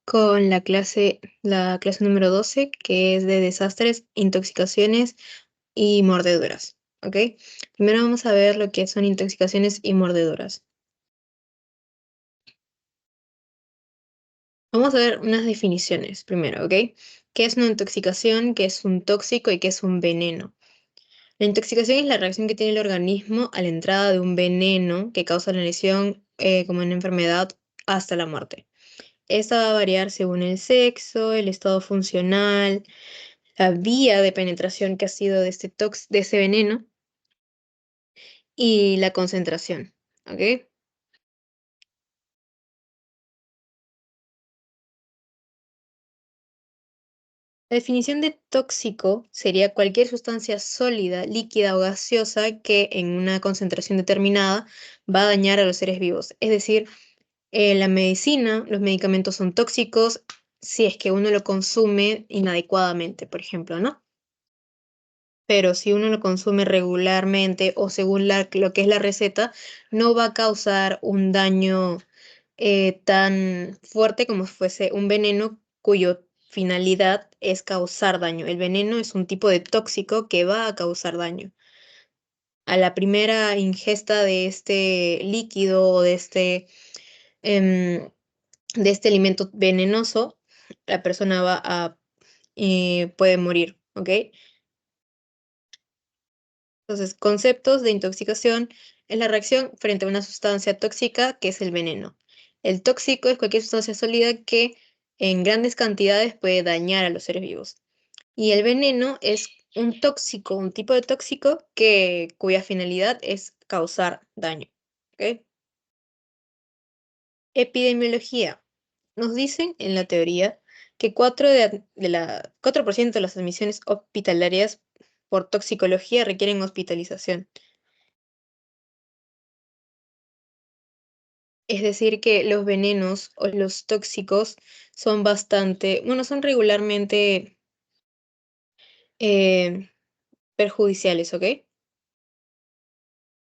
con la clase número 12, que es de desastres, intoxicaciones y mordeduras. ¿Ok? Primero vamos a ver lo que son intoxicaciones y mordeduras. Vamos a ver unas definiciones primero, ¿ok? ¿Qué es una intoxicación? ¿Qué es un tóxico? ¿Y qué es un veneno? La intoxicación es la reacción que tiene el organismo a la entrada de un veneno que causa la lesión, como una enfermedad, hasta la muerte. Esta va a variar según el sexo, el estado funcional, la vía de penetración que ha sido de ese veneno y la concentración. ¿Ok? La definición de tóxico sería cualquier sustancia sólida, líquida o gaseosa que en una concentración determinada va a dañar a los seres vivos. Es decir, la medicina, los medicamentos son tóxicos si es que uno lo consume inadecuadamente, por ejemplo, ¿no? Pero si uno lo consume regularmente o según lo que es la receta, no va a causar un daño tan fuerte como si fuese un veneno cuyo finalidad es causar daño. El veneno es un tipo de tóxico que va a causar daño. A la primera ingesta de este líquido o em, de este alimento venenoso, la persona puede morir, ¿ok? Entonces, conceptos de intoxicación es la reacción frente a una sustancia tóxica que es el veneno. El tóxico es cualquier sustancia sólida que en grandes cantidades puede dañar a los seres vivos. Y el veneno es un tóxico, un tipo de tóxico cuya finalidad es causar daño. ¿Ok? Epidemiología. Nos dicen en la teoría que 4% de las admisiones hospitalarias por toxicología requieren hospitalización. Es decir, que los venenos o los tóxicos son bueno, son regularmente eh, perjudiciales, ¿ok?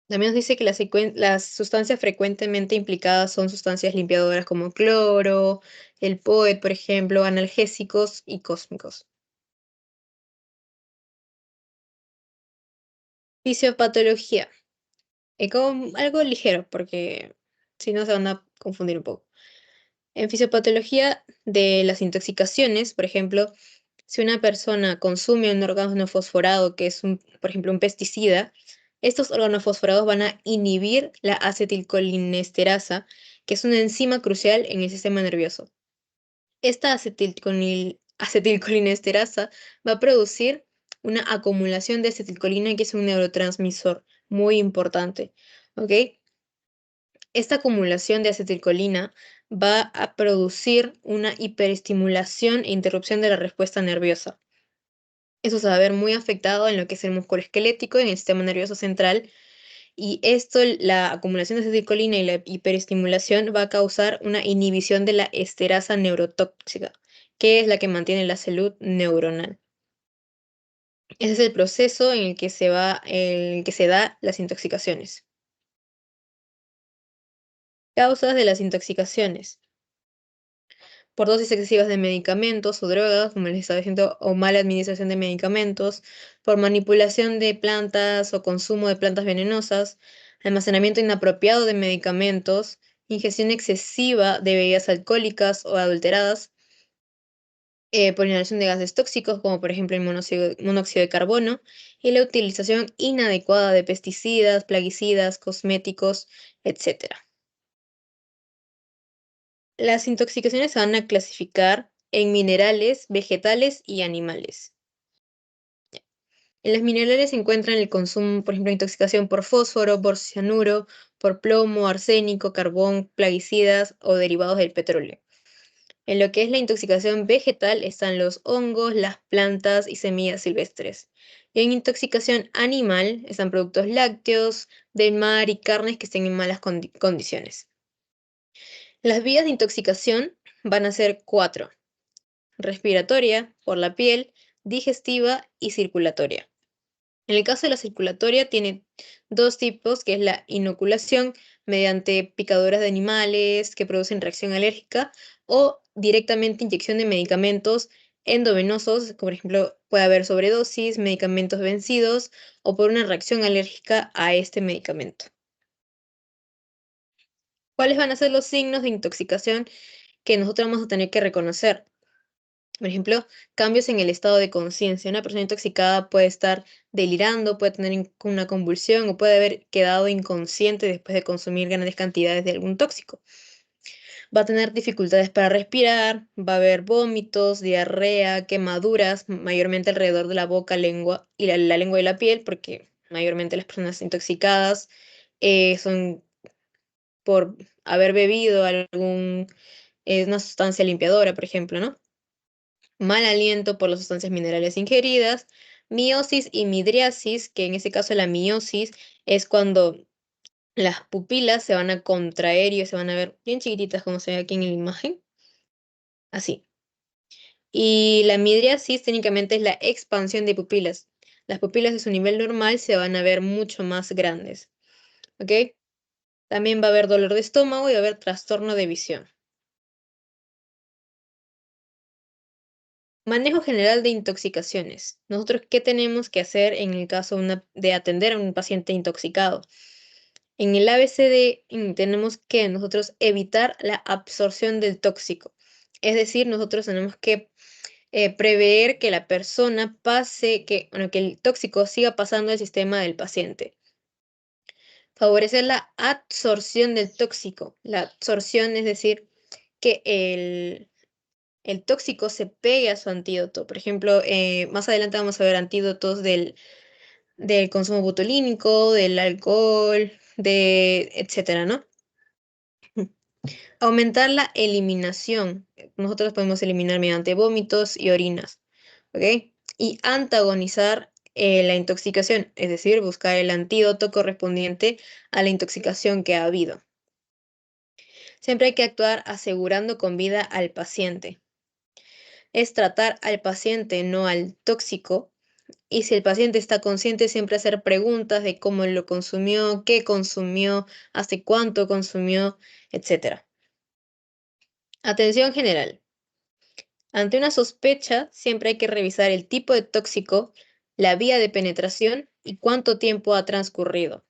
También nos dice que las sustancias frecuentemente implicadas son sustancias limpiadoras como cloro, el POET, por ejemplo, analgésicos y cósmicos. Fisiopatología. Como algo ligero, porque si no se van a confundir un poco. En fisiopatología de las intoxicaciones, por ejemplo, si una persona consume un órgano fosforado, que es por ejemplo, un pesticida, estos organofosforados van a inhibir la acetilcolinesterasa, que es una enzima crucial en el sistema nervioso. Esta acetilcolinesterasa va a producir una acumulación de acetilcolina, que es un neurotransmisor muy importante. ¿Ok? Esta acumulación de acetilcolina va a producir una hiperestimulación e interrupción de la respuesta nerviosa. Eso se va a ver muy afectado en lo que es el músculo esquelético, en el sistema nervioso central, y la acumulación de acetilcolina y la hiperestimulación va a causar una inhibición de la esterasa neurotóxica, que es la que mantiene la salud neuronal. Ese es el proceso en el que se da las intoxicaciones. Causas de las intoxicaciones: por dosis excesivas de medicamentos o drogas, como les estaba diciendo, o mala administración de medicamentos, por manipulación de plantas o consumo de plantas venenosas, almacenamiento inapropiado de medicamentos, ingestión excesiva de bebidas alcohólicas o adulteradas, por inhalación de gases tóxicos, como por ejemplo el monóxido de carbono, y la utilización inadecuada de pesticidas, plaguicidas, cosméticos, etc. Las intoxicaciones se van a clasificar en minerales, vegetales y animales. En los minerales se encuentran el consumo, por ejemplo, intoxicación por fósforo, por cianuro, por plomo, arsénico, carbón, plaguicidas o derivados del petróleo. En lo que es la intoxicación vegetal están los hongos, las plantas y semillas silvestres. Y en intoxicación animal están productos lácteos, del mar y carnes que estén en malas condiciones. Las vías de intoxicación van a ser 4: respiratoria, por la piel, digestiva y circulatoria. En el caso de la circulatoria tiene dos tipos, que es la inoculación mediante picaduras de animales que producen reacción alérgica, o directamente inyección de medicamentos endovenosos, como por ejemplo puede haber sobredosis, medicamentos vencidos o por una reacción alérgica a este medicamento. ¿Cuáles van a ser los signos de intoxicación que nosotros vamos a tener que reconocer? Por ejemplo, cambios en el estado de conciencia. Una persona intoxicada puede estar delirando, puede tener una convulsión o puede haber quedado inconsciente después de consumir grandes cantidades de algún tóxico. Va a tener dificultades para respirar, va a haber vómitos, diarrea, quemaduras, mayormente alrededor de la boca, lengua y la lengua y la piel, porque mayormente las personas intoxicadas son por haber bebido una sustancia limpiadora, por ejemplo, ¿no? Mal aliento por las sustancias minerales ingeridas, miosis y midriasis, que en ese caso la miosis es cuando las pupilas se van a contraer y se van a ver bien chiquititas como se ve aquí en la imagen, así. Y la midriasis técnicamente es la expansión de pupilas. Las pupilas de su nivel normal se van a ver mucho más grandes, ¿ok? También va a haber dolor de estómago y va a haber trastorno de visión. Manejo general de intoxicaciones. Nosotros, ¿qué tenemos que hacer en el caso de atender a un paciente intoxicado? En el ABCD tenemos que nosotros evitar la absorción del tóxico. Es decir, nosotros tenemos que prever que la persona bueno, que el tóxico siga pasando al sistema del paciente. Favorecer la absorción del tóxico. La absorción es decir, que el tóxico se pegue a su antídoto. Por ejemplo, más adelante vamos a ver antídotos del consumo botulínico, del alcohol, etcétera, ¿no? Aumentar la eliminación. Nosotros podemos eliminar mediante vómitos y orinas, ¿ok? Y antagonizar la intoxicación, es decir, buscar el antídoto correspondiente a la intoxicación que ha habido. Siempre hay que actuar asegurando con vida al paciente. Es tratar al paciente, no al tóxico. Y si el paciente está consciente, siempre hacer preguntas de cómo lo consumió, qué consumió, hace cuánto consumió, etc. Atención general. Ante una sospecha, siempre hay que revisar el tipo de tóxico, la vía de penetración y cuánto tiempo ha transcurrido.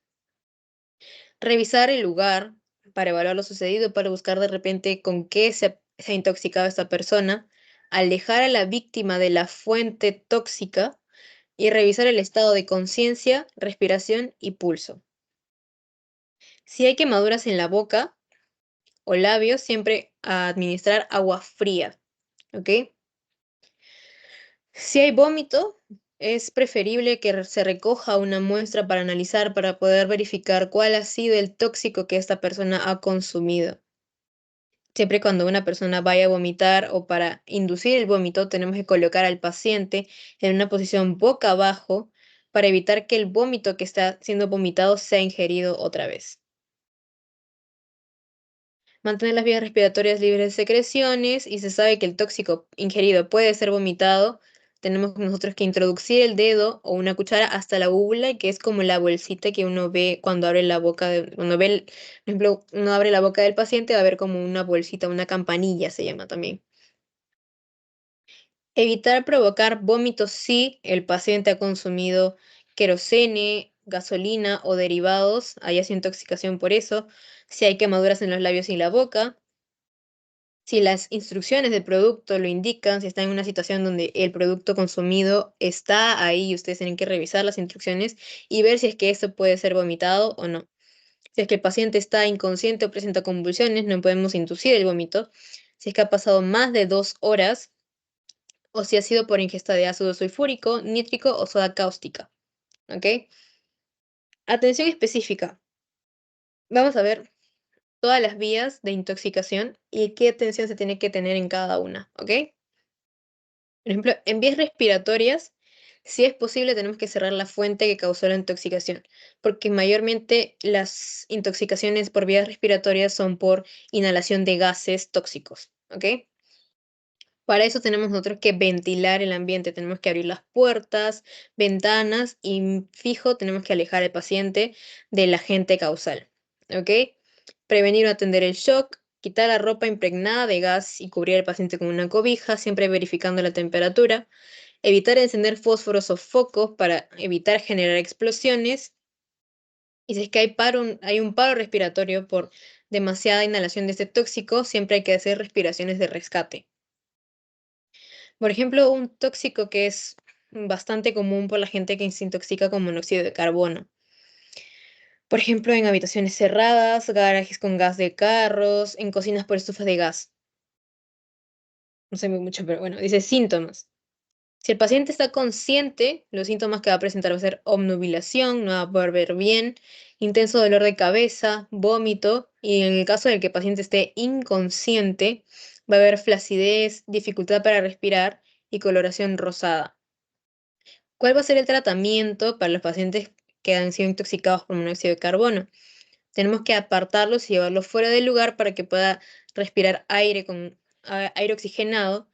Revisar el lugar para evaluar lo sucedido, para buscar de repente con qué se ha intoxicado esta persona, alejar a la víctima de la fuente tóxica y revisar el estado de conciencia, respiración y pulso. Si hay quemaduras en la boca o labios, siempre administrar agua fría, ¿ok? Si hay vómito, es preferible que se recoja una muestra para analizar, para poder verificar cuál ha sido el tóxico que esta persona ha consumido. Siempre cuando una persona vaya a vomitar o para inducir el vómito, tenemos que colocar al paciente en una posición boca abajo para evitar que el vómito que está siendo vomitado sea ingerido otra vez. Mantener las vías respiratorias libres de secreciones y se sabe que el tóxico ingerido puede ser vomitado. Tenemos nosotros que introducir el dedo o una cuchara hasta la úvula, que es como la bolsita que uno ve cuando abre la boca, cuando ve, por ejemplo, uno abre la boca del paciente, va a ver como una bolsita, una campanilla se llama también. Evitar provocar vómitos si el paciente ha consumido querosene, gasolina o derivados, haya sido intoxicación por eso, si hay quemaduras en los labios y la boca, si las instrucciones del producto lo indican, si está en una situación donde el producto consumido está ahí y ustedes tienen que revisar las instrucciones y ver si es que esto puede ser vomitado o no. Si es que el paciente está inconsciente o presenta convulsiones, no podemos inducir el vómito. Si es que ha pasado más de 2 horas o si ha sido por ingesta de ácido sulfúrico, nítrico o soda cáustica. ¿Ok? Atención específica. Vamos a ver todas las vías de intoxicación y qué atención se tiene que tener en cada una. ¿Ok? Por ejemplo, en vías respiratorias, si es posible, tenemos que cerrar la fuente que causó la intoxicación, porque mayormente las intoxicaciones por vías respiratorias son por inhalación de gases tóxicos. ¿Ok? Para eso tenemos nosotros que ventilar el ambiente, tenemos que abrir las puertas, ventanas y fijo tenemos que alejar al paciente del agente causal. ¿Ok? Prevenir o atender el shock, quitar la ropa impregnada de gas y cubrir al paciente con una cobija, siempre verificando la temperatura, evitar encender fósforos o focos para evitar generar explosiones, y si es que hay un paro respiratorio por demasiada inhalación de este tóxico, siempre hay que hacer respiraciones de rescate. Por ejemplo, un tóxico que es bastante común por la gente que se intoxica con monóxido de carbono. Por ejemplo, en habitaciones cerradas, garajes con gas de carros, en cocinas por estufas de gas. No sé mucho, pero bueno, dice síntomas. Si el paciente está consciente, los síntomas que va a presentar va a ser obnubilación, no va a poder ver bien, intenso dolor de cabeza, vómito, y en el caso de que el paciente esté inconsciente, va a haber flacidez, dificultad para respirar y coloración rosada. ¿Cuál va a ser el tratamiento para los pacientes que han sido intoxicados por monóxido de carbono? Tenemos que apartarlos y llevarlos fuera del lugar para que pueda respirar aire con aire oxigenado,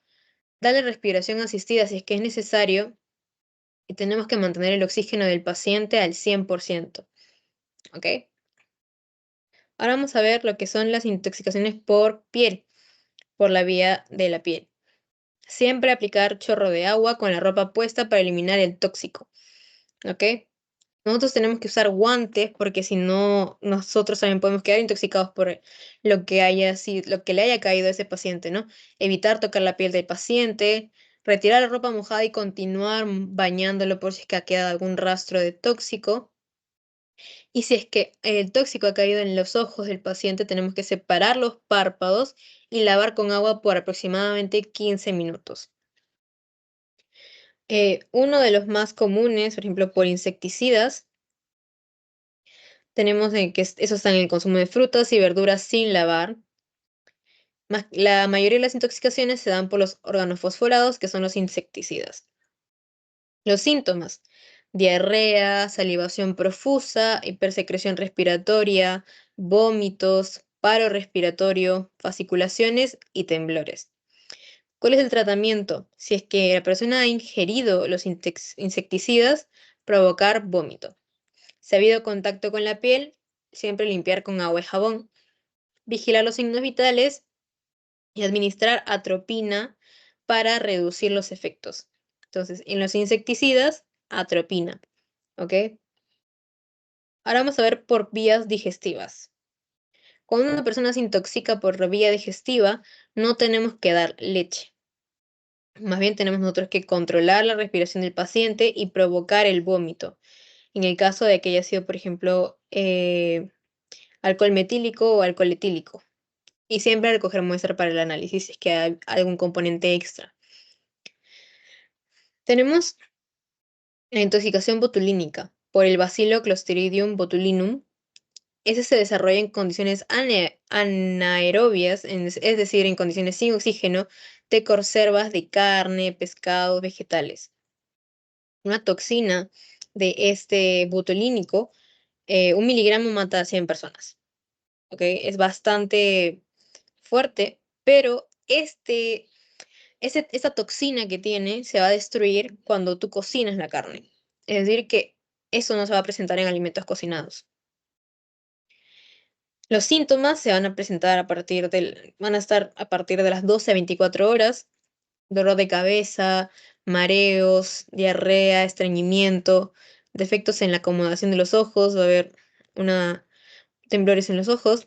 darle respiración asistida si es que es necesario, y tenemos que mantener el oxígeno del paciente al 100%. ¿Ok? Ahora vamos a ver lo que son las intoxicaciones por piel, por la vía de la piel. Siempre aplicar chorro de agua con la ropa puesta para eliminar el tóxico. ¿Ok? Nosotros tenemos que usar guantes porque si no, nosotros también podemos quedar intoxicados por lo que le haya caído a ese paciente, ¿no? Evitar tocar la piel del paciente, retirar la ropa mojada y continuar bañándolo por si es que ha quedado algún rastro de tóxico. Y si es que el tóxico ha caído en los ojos del paciente, tenemos que separar los párpados y lavar con agua por aproximadamente 15 minutos. Uno de los más comunes, por ejemplo, por insecticidas, tenemos eso está en el consumo de frutas y verduras sin lavar. La mayoría de las intoxicaciones se dan por los organofosforados, que son los insecticidas. Los síntomas: diarrea, salivación profusa, hipersecreción respiratoria, vómitos, paro respiratorio, fasciculaciones y temblores. ¿Cuál es el tratamiento? Si es que la persona ha ingerido los insecticidas, provocar vómito. Si ha habido contacto con la piel, siempre limpiar con agua y jabón. Vigilar los signos vitales y administrar atropina para reducir los efectos. Entonces, en los insecticidas, atropina. ¿Ok? Ahora vamos a ver por vías digestivas. Cuando una persona se intoxica por vía digestiva, no tenemos que dar leche. Más bien tenemos nosotros que controlar la respiración del paciente y provocar el vómito. En el caso de que haya sido, por ejemplo, alcohol metílico o alcohol etílico. Y siempre recoger muestra para el análisis si es que hay algún componente extra. Tenemos la intoxicación botulínica por el Bacilo Clostridium botulinum. Ese se desarrolla en condiciones anaerobias, es decir, en condiciones sin oxígeno, de conservas de carne, pescados, vegetales. Una toxina de este botulínico, 1 miligramo mata a 100 personas. ¿Ok? Es bastante fuerte, pero esta toxina que tiene se va a destruir cuando tú cocinas la carne. Es decir, que eso no se va a presentar en alimentos cocinados. Los síntomas se van a presentar van a estar a partir de las 12 a 24 horas, dolor de cabeza, mareos, diarrea, estreñimiento, defectos en la acomodación de los ojos, va a haber temblores en los ojos,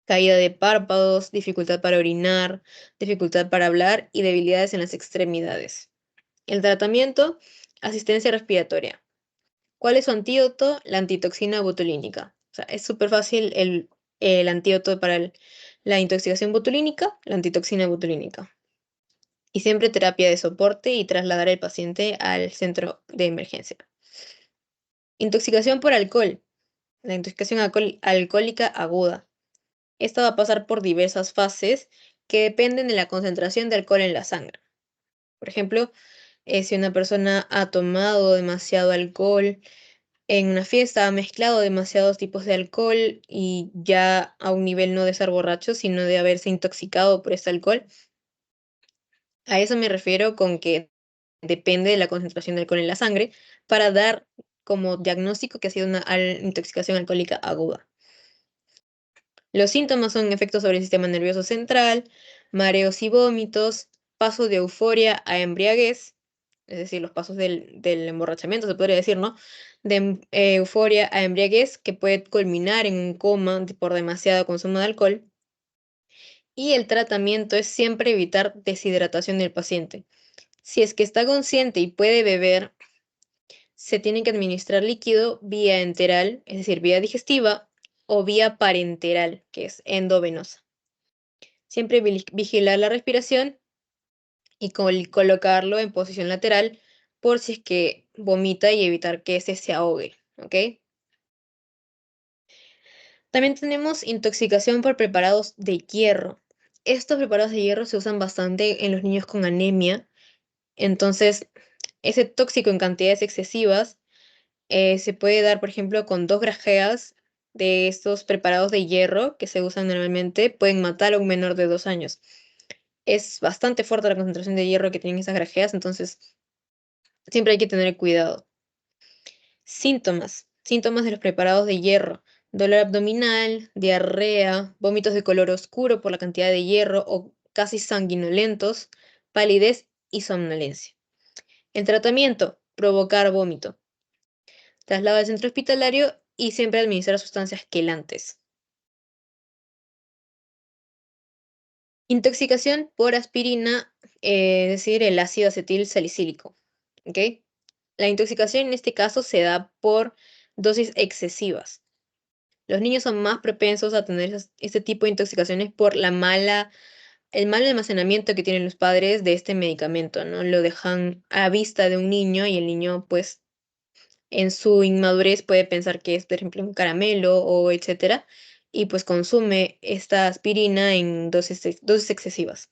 caída de párpados, dificultad para orinar, dificultad para hablar y debilidades en las extremidades. El tratamiento: asistencia respiratoria. ¿Cuál es su antídoto? La antitoxina botulínica. O sea, es súper fácil el antídoto para la intoxicación botulínica, la antitoxina botulínica. Y siempre terapia de soporte y trasladar al paciente al centro de emergencia. Intoxicación por alcohol. La intoxicación alcohólica aguda. Esta va a pasar por diversas fases que dependen de la concentración de alcohol en la sangre. Por ejemplo, si una persona ha tomado demasiado alcohol en una fiesta, ha mezclado demasiados tipos de alcohol y ya a un nivel no de estar borracho, sino de haberse intoxicado por este alcohol. A eso me refiero con que depende de la concentración de alcohol en la sangre para dar como diagnóstico que ha sido una intoxicación alcohólica aguda. Los síntomas son efectos sobre el sistema nervioso central, mareos y vómitos, paso de euforia a embriaguez, es decir, los pasos del emborrachamiento, se podría decir, ¿no? Euforia a embriaguez, que puede culminar en un coma por demasiado consumo de alcohol. Y el tratamiento es siempre evitar deshidratación del paciente. Si es que está consciente y puede beber, se tiene que administrar líquido vía enteral, es decir, vía digestiva, o vía parenteral, que es endovenosa. Siempre vigilar la respiración y colocarlo en posición lateral por si es que vomita y evitar que ese se ahogue, ¿ok? También tenemos intoxicación por preparados de hierro. Estos preparados de hierro se usan bastante en los niños con anemia, entonces ese tóxico en cantidades excesivas se puede dar, por ejemplo, con 2 grajeas de estos preparados de hierro que se usan normalmente, pueden matar a un menor de 2 años. Es bastante fuerte la concentración de hierro que tienen esas grajeas, entonces siempre hay que tener cuidado. Síntomas. Síntomas de los preparados de hierro. Dolor abdominal, diarrea, vómitos de color oscuro por la cantidad de hierro o casi sanguinolentos, palidez y somnolencia. El tratamiento, provocar vómito. Traslado al centro hospitalario y siempre administrar sustancias quelantes. Intoxicación por aspirina, es decir, el ácido acetil salicílico. ¿Ok? La intoxicación en este caso se da por dosis excesivas. Los niños son más propensos a tener este tipo de intoxicaciones por el mal almacenamiento que tienen los padres de este medicamento, ¿no? Lo dejan a vista de un niño y el niño, pues, en su inmadurez puede pensar que es, por ejemplo, un caramelo o etcétera, y pues consume esta aspirina en dosis excesivas.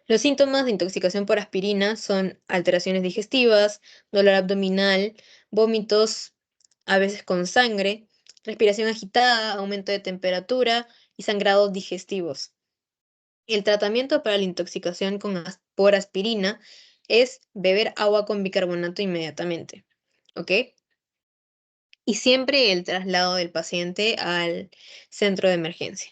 Los síntomas de intoxicación por aspirina son alteraciones digestivas, dolor abdominal, vómitos, a veces con sangre, respiración agitada, aumento de temperatura y sangrados digestivos. El tratamiento para la intoxicación por aspirina es beber agua con bicarbonato inmediatamente, ¿ok? Y siempre el traslado del paciente al centro de emergencia.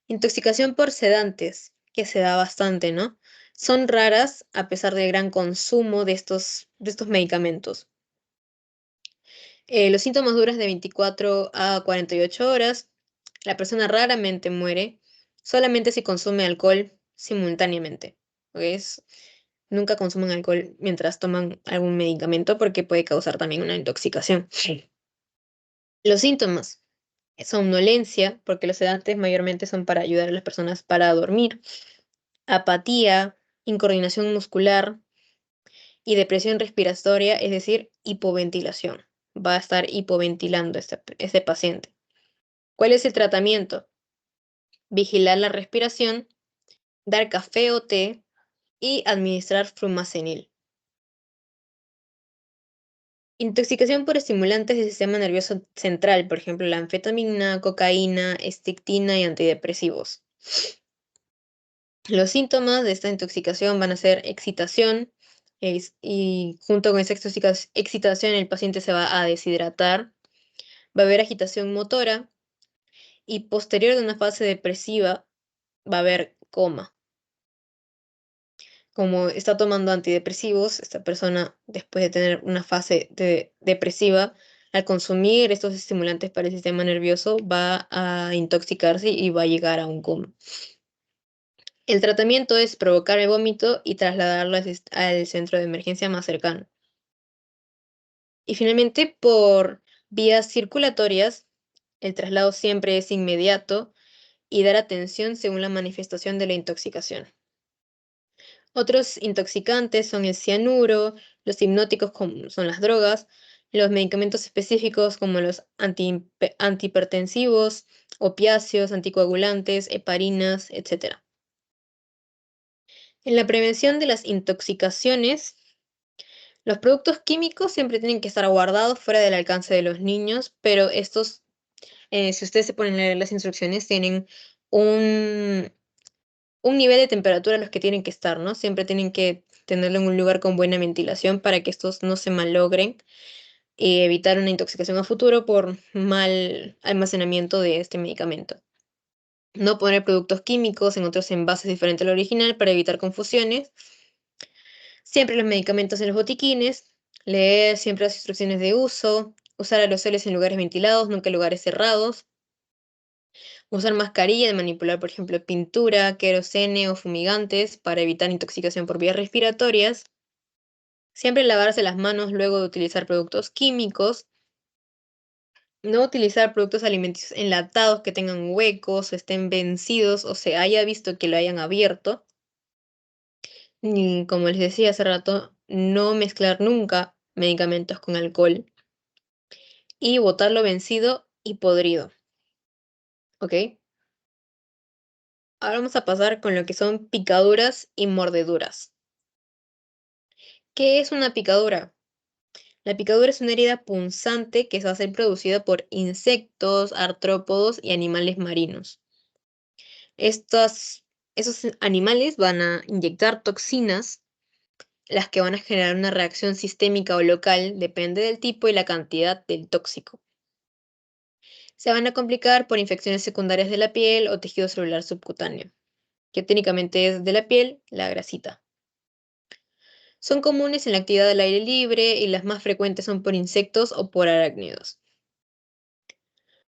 Intoxicación por sedantes, que se da bastante, ¿no? Son raras a pesar del gran consumo de estos medicamentos. Los síntomas duran de 24 a 48 horas. La persona raramente muere, solamente si consume alcohol simultáneamente. ¿Ok? Nunca consumen alcohol mientras toman algún medicamento porque puede causar también una intoxicación. Sí. Los síntomas. Somnolencia, porque los sedantes mayormente son para ayudar a las personas para dormir. Apatía, incoordinación muscular y depresión respiratoria, es decir, hipoventilación. Va a estar hipoventilando este paciente. ¿Cuál es el tratamiento? Vigilar la respiración, dar café o té y administrar frumacenil. Intoxicación por estimulantes del sistema nervioso central, por ejemplo, la anfetamina, cocaína, estictina y antidepresivos. Los síntomas de esta intoxicación van a ser excitación, y junto con esa excitación el paciente se va a deshidratar, va a haber agitación motora y posterior de una fase depresiva va a haber coma. Como está tomando antidepresivos, esta persona, después de tener una fase depresiva, al consumir estos estimulantes para el sistema nervioso, va a intoxicarse y va a llegar a un coma. El tratamiento es provocar el vómito y trasladarlo al centro de emergencia más cercano. Y finalmente, por vías circulatorias, el traslado siempre es inmediato y dar atención según la manifestación de la intoxicación. Otros intoxicantes son el cianuro, los hipnóticos como son las drogas, los medicamentos específicos como los antihipertensivos, opiáceos, anticoagulantes, heparinas, etc. En la prevención de las intoxicaciones, los productos químicos siempre tienen que estar guardados fuera del alcance de los niños, pero estos, si ustedes se ponen a leer las instrucciones, tienen un, un nivel de temperatura a los que tienen que estar, ¿no? Siempre tienen que tenerlo en un lugar con buena ventilación para que estos no se malogren. y evitar una intoxicación a futuro por mal almacenamiento de este medicamento. No poner productos químicos en otros envases diferentes al original para evitar confusiones. Siempre los medicamentos en los botiquines. Leer siempre las instrucciones de uso. Usar aerosoles en lugares ventilados, nunca en lugares cerrados. Usar mascarilla de manipular, por ejemplo, pintura, querosene o fumigantes para evitar intoxicación por vías respiratorias. Siempre lavarse las manos luego de utilizar productos químicos. No utilizar productos alimenticios enlatados que tengan huecos o estén vencidos o se haya visto que lo hayan abierto. Ni, como les decía hace rato, no mezclar nunca medicamentos con alcohol y botarlo vencido y podrido, ¿ok? Ahora vamos a pasar con lo que son picaduras y mordeduras. ¿Qué es una picadura? La picadura es una herida punzante que va a ser producida por insectos, artrópodos y animales marinos. Esos animales van a inyectar toxinas, las que van a generar una reacción sistémica o local, depende del tipo y la cantidad del tóxico. Se van a complicar por infecciones secundarias de la piel o tejido celular subcutáneo, que técnicamente es de la piel, la grasita. Son comunes en la actividad al aire libre y las más frecuentes son por insectos o por arácnidos.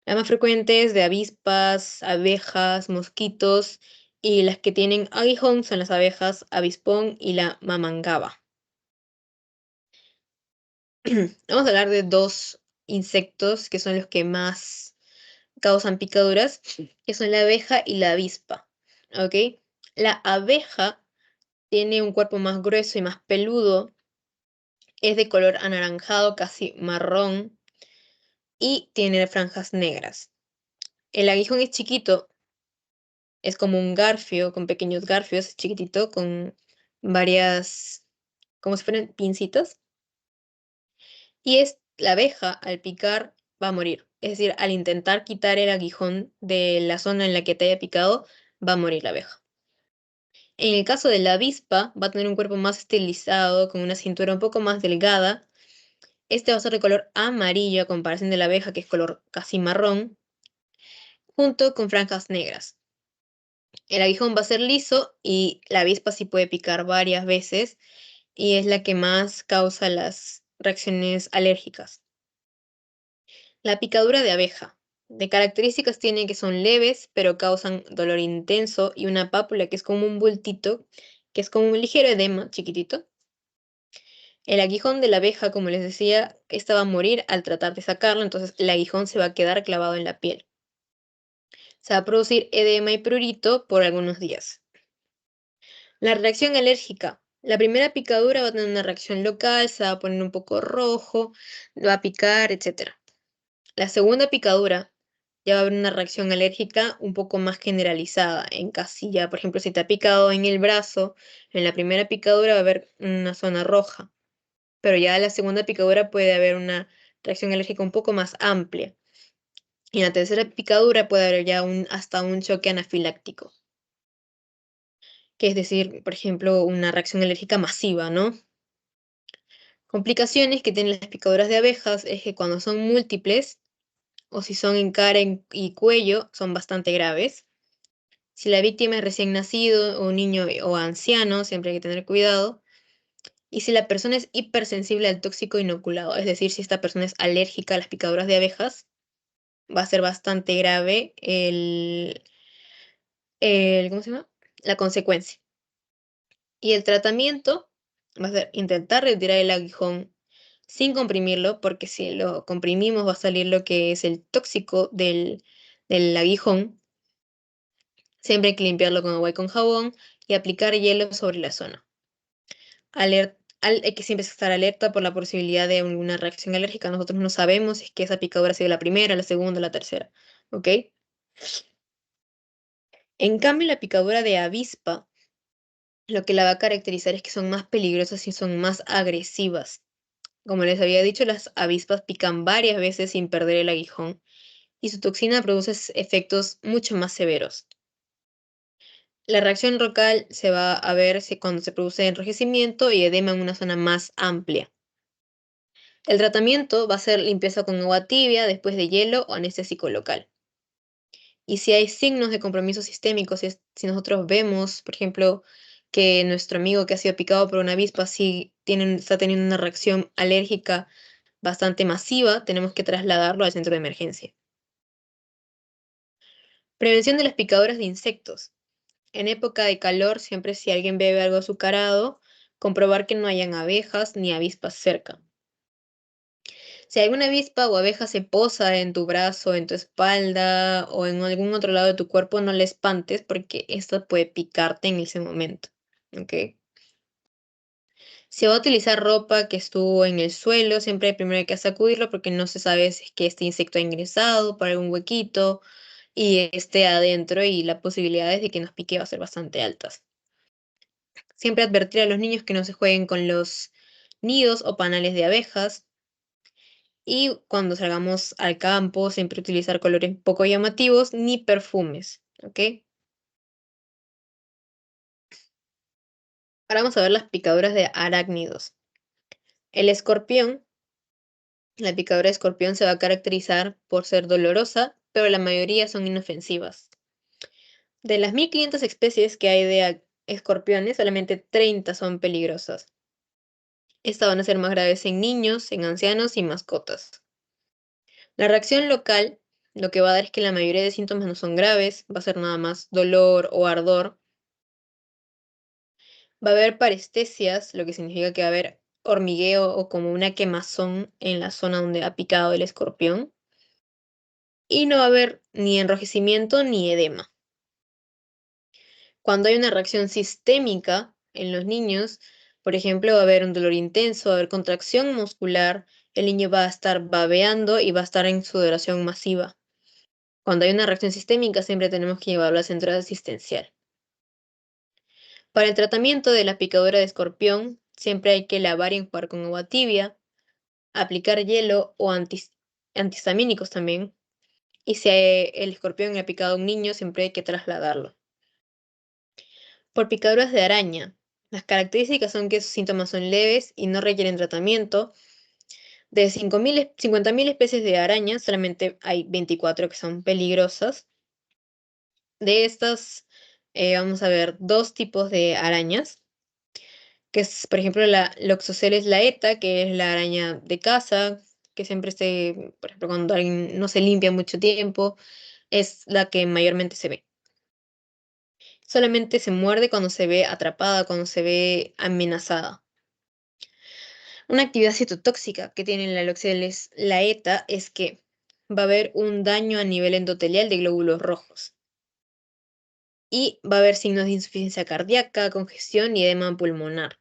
Las más frecuentes de avispas, abejas, mosquitos y las que tienen aguijón son las abejas, avispón y la mamangava. Vamos a hablar de dos insectos que son los que más causan picaduras, que son la abeja y la avispa. ¿Ok? La abeja tiene un cuerpo más grueso y más peludo, es de color anaranjado, casi marrón, y tiene franjas negras. El aguijón es chiquito, es como un garfio, con pequeños garfios, es chiquitito, con varias, como si fueran pincitas. Y es la abeja, al picar, va a morir. Es decir, al intentar quitar el aguijón de la zona en la que te haya picado, va a morir la abeja. En el caso de la avispa, va a tener un cuerpo más estilizado, con una cintura un poco más delgada. Este va a ser de color amarillo a comparación de la abeja, que es color casi marrón, junto con franjas negras. El aguijón va a ser liso y la avispa sí puede picar varias veces y es la que más causa las reacciones alérgicas. La picadura de abeja. De características tiene que son leves, pero causan dolor intenso y una pápula que es como un bultito, que es como un ligero edema chiquitito. El aguijón de la abeja, como les decía, esta va a morir al tratar de sacarlo, entonces el aguijón se va a quedar clavado en la piel. Se va a producir edema y prurito por algunos días. La reacción alérgica. La primera picadura va a tener una reacción local, se va a poner un poco rojo, va a picar, etc. La segunda picadura ya va a haber una reacción alérgica un poco más generalizada en casilla. Por ejemplo, si te ha picado en el brazo, en la primera picadura va a haber una zona roja, pero ya en la segunda picadura puede haber una reacción alérgica un poco más amplia. Y en la tercera picadura puede haber ya hasta un choque anafiláctico, que es decir, por ejemplo, una reacción alérgica masiva, ¿no? Complicaciones que tienen las picaduras de abejas es que cuando son múltiples o si son en cara y cuello son bastante graves. Si la víctima es recién nacido o un niño o anciano, siempre hay que tener cuidado. Y si la persona es hipersensible al tóxico inoculado, es decir, si esta persona es alérgica a las picaduras de abejas, va a ser bastante grave ¿cómo se llama? La consecuencia. Y el tratamiento va a ser intentar retirar el aguijón sin comprimirlo, porque si lo comprimimos va a salir lo que es el tóxico del aguijón. Siempre hay que limpiarlo con agua y con jabón y aplicar hielo sobre la zona. Hay que siempre estar alerta por la posibilidad de una reacción alérgica. Nosotros no sabemos si es que esa picadura ha sido la primera, la segunda, la tercera. ¿Ok? En cambio, la picadura de avispa, lo que la va a caracterizar es que son más peligrosas y son más agresivas. Como les había dicho, las avispas pican varias veces sin perder el aguijón y su toxina produce efectos mucho más severos. La reacción local se va a ver cuando se produce enrojecimiento y edema en una zona más amplia. El tratamiento va a ser limpieza con agua tibia después de hielo o anestésico local. Y si hay signos de compromiso sistémico, si nosotros vemos, por ejemplo, que nuestro amigo que ha sido picado por una avispa está teniendo una reacción alérgica bastante masiva, tenemos que trasladarlo al centro de emergencia. Prevención de las picaduras de insectos. En época de calor, siempre si alguien bebe algo azucarado, comprobar que no hayan abejas ni avispas cerca. Si alguna avispa o abeja se posa en tu brazo, en tu espalda o en algún otro lado de tu cuerpo, no le espantes porque esta puede picarte en ese momento. ¿Ok? Si va a utilizar ropa que estuvo en el suelo, siempre primero hay que sacudirlo porque no se sabe si es que este insecto ha ingresado por algún huequito y esté adentro y las posibilidades de que nos pique va a ser bastante altas. Siempre advertir a los niños que no se jueguen con los nidos o panales de abejas. Y cuando salgamos al campo, siempre utilizar colores poco llamativos ni perfumes, ¿ok? Ahora vamos a ver las picaduras de arácnidos. El escorpión, la picadura de escorpión se va a caracterizar por ser dolorosa, pero la mayoría son inofensivas. De las 1500 especies que hay de escorpiones, solamente 30 son peligrosas. Estas van a ser más graves en niños, en ancianos y mascotas. La reacción local lo que va a dar es que la mayoría de síntomas no son graves, va a ser nada más dolor o ardor. Va a haber parestesias, lo que significa que va a haber hormigueo o como una quemazón en la zona donde ha picado el escorpión. Y no va a haber ni enrojecimiento ni edema. Cuando hay una reacción sistémica en los niños, por ejemplo, va a haber un dolor intenso, va a haber contracción muscular, el niño va a estar babeando y va a estar en sudoración masiva. Cuando hay una reacción sistémica, siempre tenemos que llevarlo al centro asistencial. Para el tratamiento de la picadura de escorpión, siempre hay que lavar y enjuagar con agua tibia, aplicar hielo o antihistamínicos también. Y si el escorpión le ha picado a un niño, siempre hay que trasladarlo. Por picaduras de araña, las características son que sus síntomas son leves y no requieren tratamiento. De 50.000 especies de arañas, solamente hay 24 que son peligrosas. De estas, vamos a ver dos tipos de arañas, que es, por ejemplo, la Loxoceles laeta, que es la araña de casa, que siempre por ejemplo, cuando alguien no se limpia mucho tiempo, es la que mayormente se ve. Solamente se muerde cuando se ve atrapada, cuando se ve amenazada. Una actividad citotóxica que tiene la Loxoceles laeta es que va a haber un daño a nivel endotelial de glóbulos rojos. Y va a haber signos de insuficiencia cardíaca, congestión y edema pulmonar.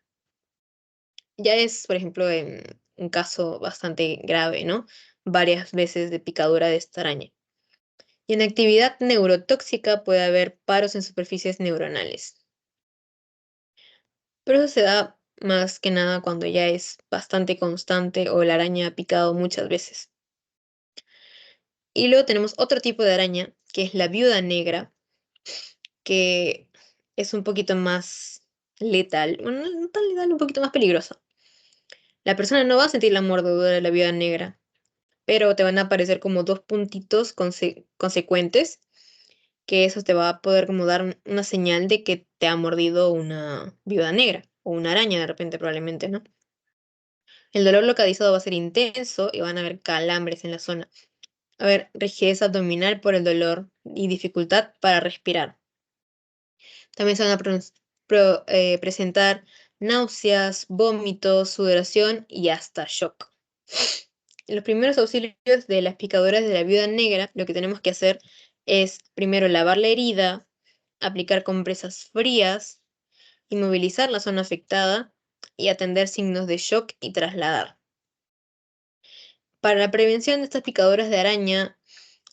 Ya es, por ejemplo, en un caso bastante grave, ¿no? Varias veces de picadura de esta araña. Y en actividad neurotóxica puede haber paros en superficies neuronales. Pero eso se da más que nada cuando ya es bastante constante o la araña ha picado muchas veces. Y luego tenemos otro tipo de araña, que es la viuda negra, que es un poquito más letal, bueno, no tan letal, un poquito más peligrosa. La persona no va a sentir la mordedura de la viuda negra, pero te van a aparecer como dos puntitos consecuentes, que eso te va a poder como dar una señal de que te ha mordido una viuda negra o una araña de repente probablemente, ¿no? El dolor localizado va a ser intenso y van a haber calambres en la zona. A ver, rigidez abdominal por el dolor y dificultad para respirar. También se van a presentar náuseas, vómitos, sudoración y hasta shock. En los primeros auxilios de las picaduras de la viuda negra, lo que tenemos que hacer es primero lavar la herida, aplicar compresas frías, inmovilizar la zona afectada y atender signos de shock y trasladar. Para la prevención de estas picaduras de araña,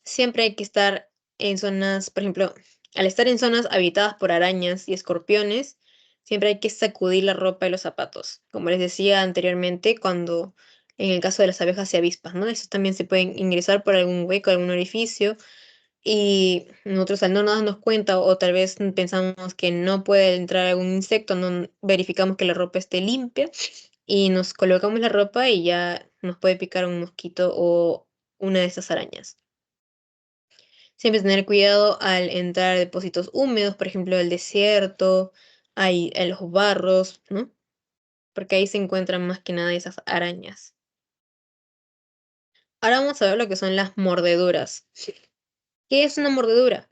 siempre hay que estar en zonas, por ejemplo, al estar en zonas habitadas por arañas y escorpiones, siempre hay que sacudir la ropa y los zapatos. Como les decía anteriormente, cuando en el caso de las abejas y avispas, ¿no? Esos también se pueden ingresar por algún hueco, algún orificio, y nosotros al no darnos cuenta o tal vez pensamos que no puede entrar algún insecto, no verificamos que la ropa esté limpia y nos colocamos la ropa y ya nos puede picar un mosquito o una de estas arañas. Siempre tener cuidado al entrar a depósitos húmedos, por ejemplo, el desierto, hay en los barros, ¿no? Porque ahí se encuentran más que nada esas arañas. Ahora vamos a ver lo que son las mordeduras. ¿Qué es una mordedura?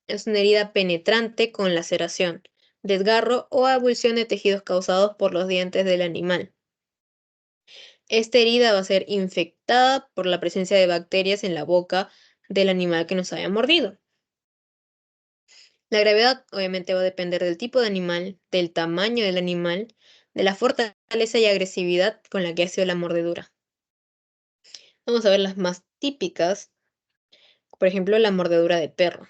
Es una herida penetrante con laceración, desgarro o abulsión de tejidos causados por los dientes del animal. Esta herida va a ser infectada por la presencia de bacterias en la boca del animal que nos haya mordido. La gravedad obviamente va a depender del tipo de animal, del tamaño del animal, de la fortaleza y agresividad con la que ha sido la mordedura. Vamos a ver las más típicas, por ejemplo, la mordedura de perro.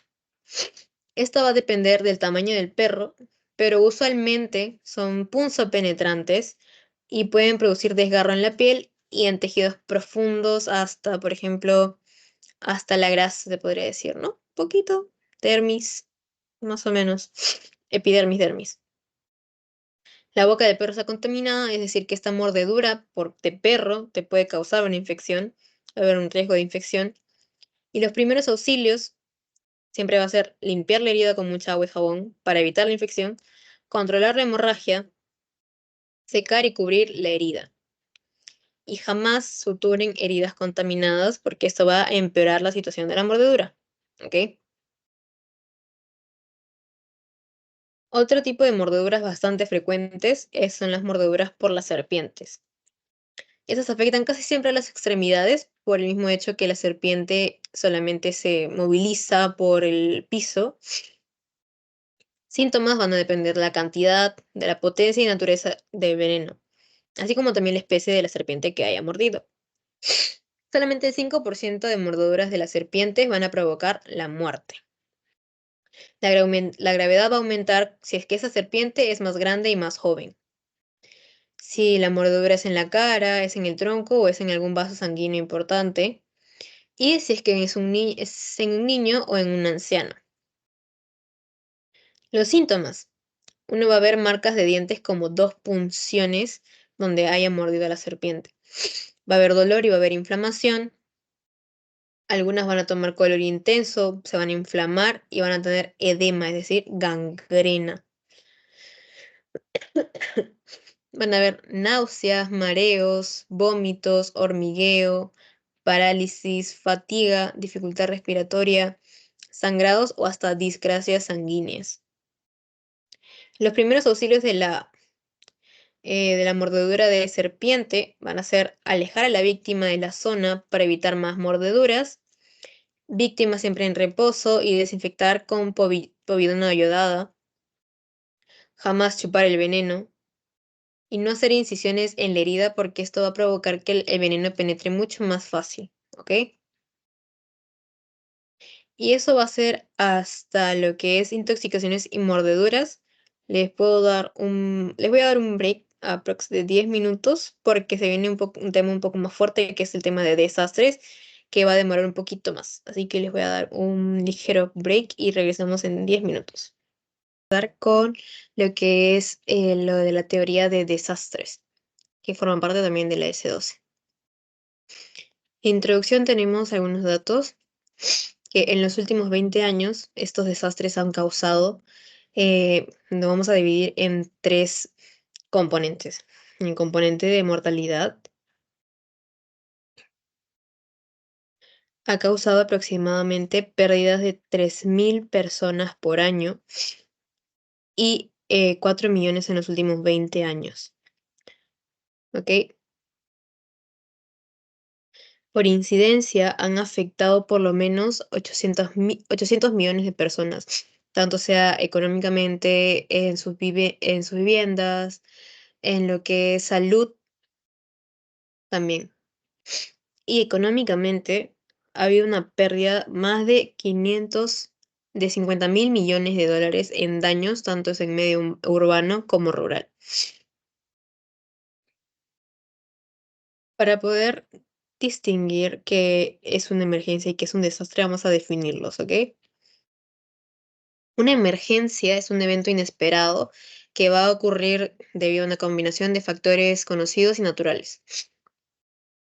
Esta va a depender del tamaño del perro, pero usualmente son punzopenetrantes y pueden producir desgarro en la piel y en tejidos profundos hasta, por ejemplo, hasta la grasa, se podría decir, ¿no? Poquito, dermis, más o menos, epidermis, dermis. La boca del perro está contaminada, es decir, que esta mordedura de perro te puede causar una infección, va a haber un riesgo de infección. Y los primeros auxilios siempre va a ser limpiar la herida con mucha agua y jabón para evitar la infección, controlar la hemorragia, secar y cubrir la herida. Y jamás suturen heridas contaminadas porque esto va a empeorar la situación de la mordedura. ¿Ok? Otro tipo de mordeduras bastante frecuentes son las mordeduras por las serpientes. Estas afectan casi siempre a las extremidades por el mismo hecho que la serpiente solamente se moviliza por el piso. Síntomas van a depender de la cantidad, de la potencia y naturaleza del veneno, así como también la especie de la serpiente que haya mordido. Solamente el 5% de mordeduras de las serpientes van a provocar la muerte. La gravedad va a aumentar si es que esa serpiente es más grande y más joven. Si la mordedura es en la cara, es en el tronco o es en algún vaso sanguíneo importante. Y si es que es en un niño o en un anciano. Los síntomas. Uno va a ver marcas de dientes como dos punciones donde haya mordido a la serpiente. Va a haber dolor y va a haber inflamación. Algunas van a tomar color intenso, se van a inflamar y van a tener edema, es decir, gangrena. Van a haber náuseas, mareos, vómitos, hormigueo, parálisis, fatiga, dificultad respiratoria, sangrados o hasta discrasias sanguíneas. Los primeros auxilios de la mordedura de serpiente van a ser alejar a la víctima de la zona para evitar más mordeduras, víctima siempre en reposo y desinfectar con povidona ayodada, jamás chupar el veneno y no hacer incisiones en la herida porque esto va a provocar que el veneno penetre mucho más fácil, ¿ok? Y eso va a ser hasta lo que es intoxicaciones y mordeduras. Les voy a dar un break aprox de 10 minutos porque se viene un tema un poco más fuerte que es el tema de desastres que va a demorar un poquito más. Así que les voy a dar un ligero break y regresamos en 10 minutos. Con lo que es lo de la teoría de desastres, que forman parte también de la S12. Introducción tenemos algunos datos que en los últimos 20 años estos desastres han causado, lo vamos a dividir en tres componentes. El componente de mortalidad ha causado aproximadamente pérdidas de 3.000 personas por año y 4 millones en los últimos 20 años. ¿Ok? Por incidencia han afectado por lo menos 800 millones de personas, tanto sea económicamente en sus viviendas, en lo que es salud también. Y económicamente ha habido una pérdida más de 50.000 millones de dólares en daños, tanto es en medio urbano como rural. Para poder distinguir qué es una emergencia y qué es un desastre, vamos a definirlos, ¿ok? Una emergencia es un evento inesperado que va a ocurrir debido a una combinación de factores conocidos y naturales.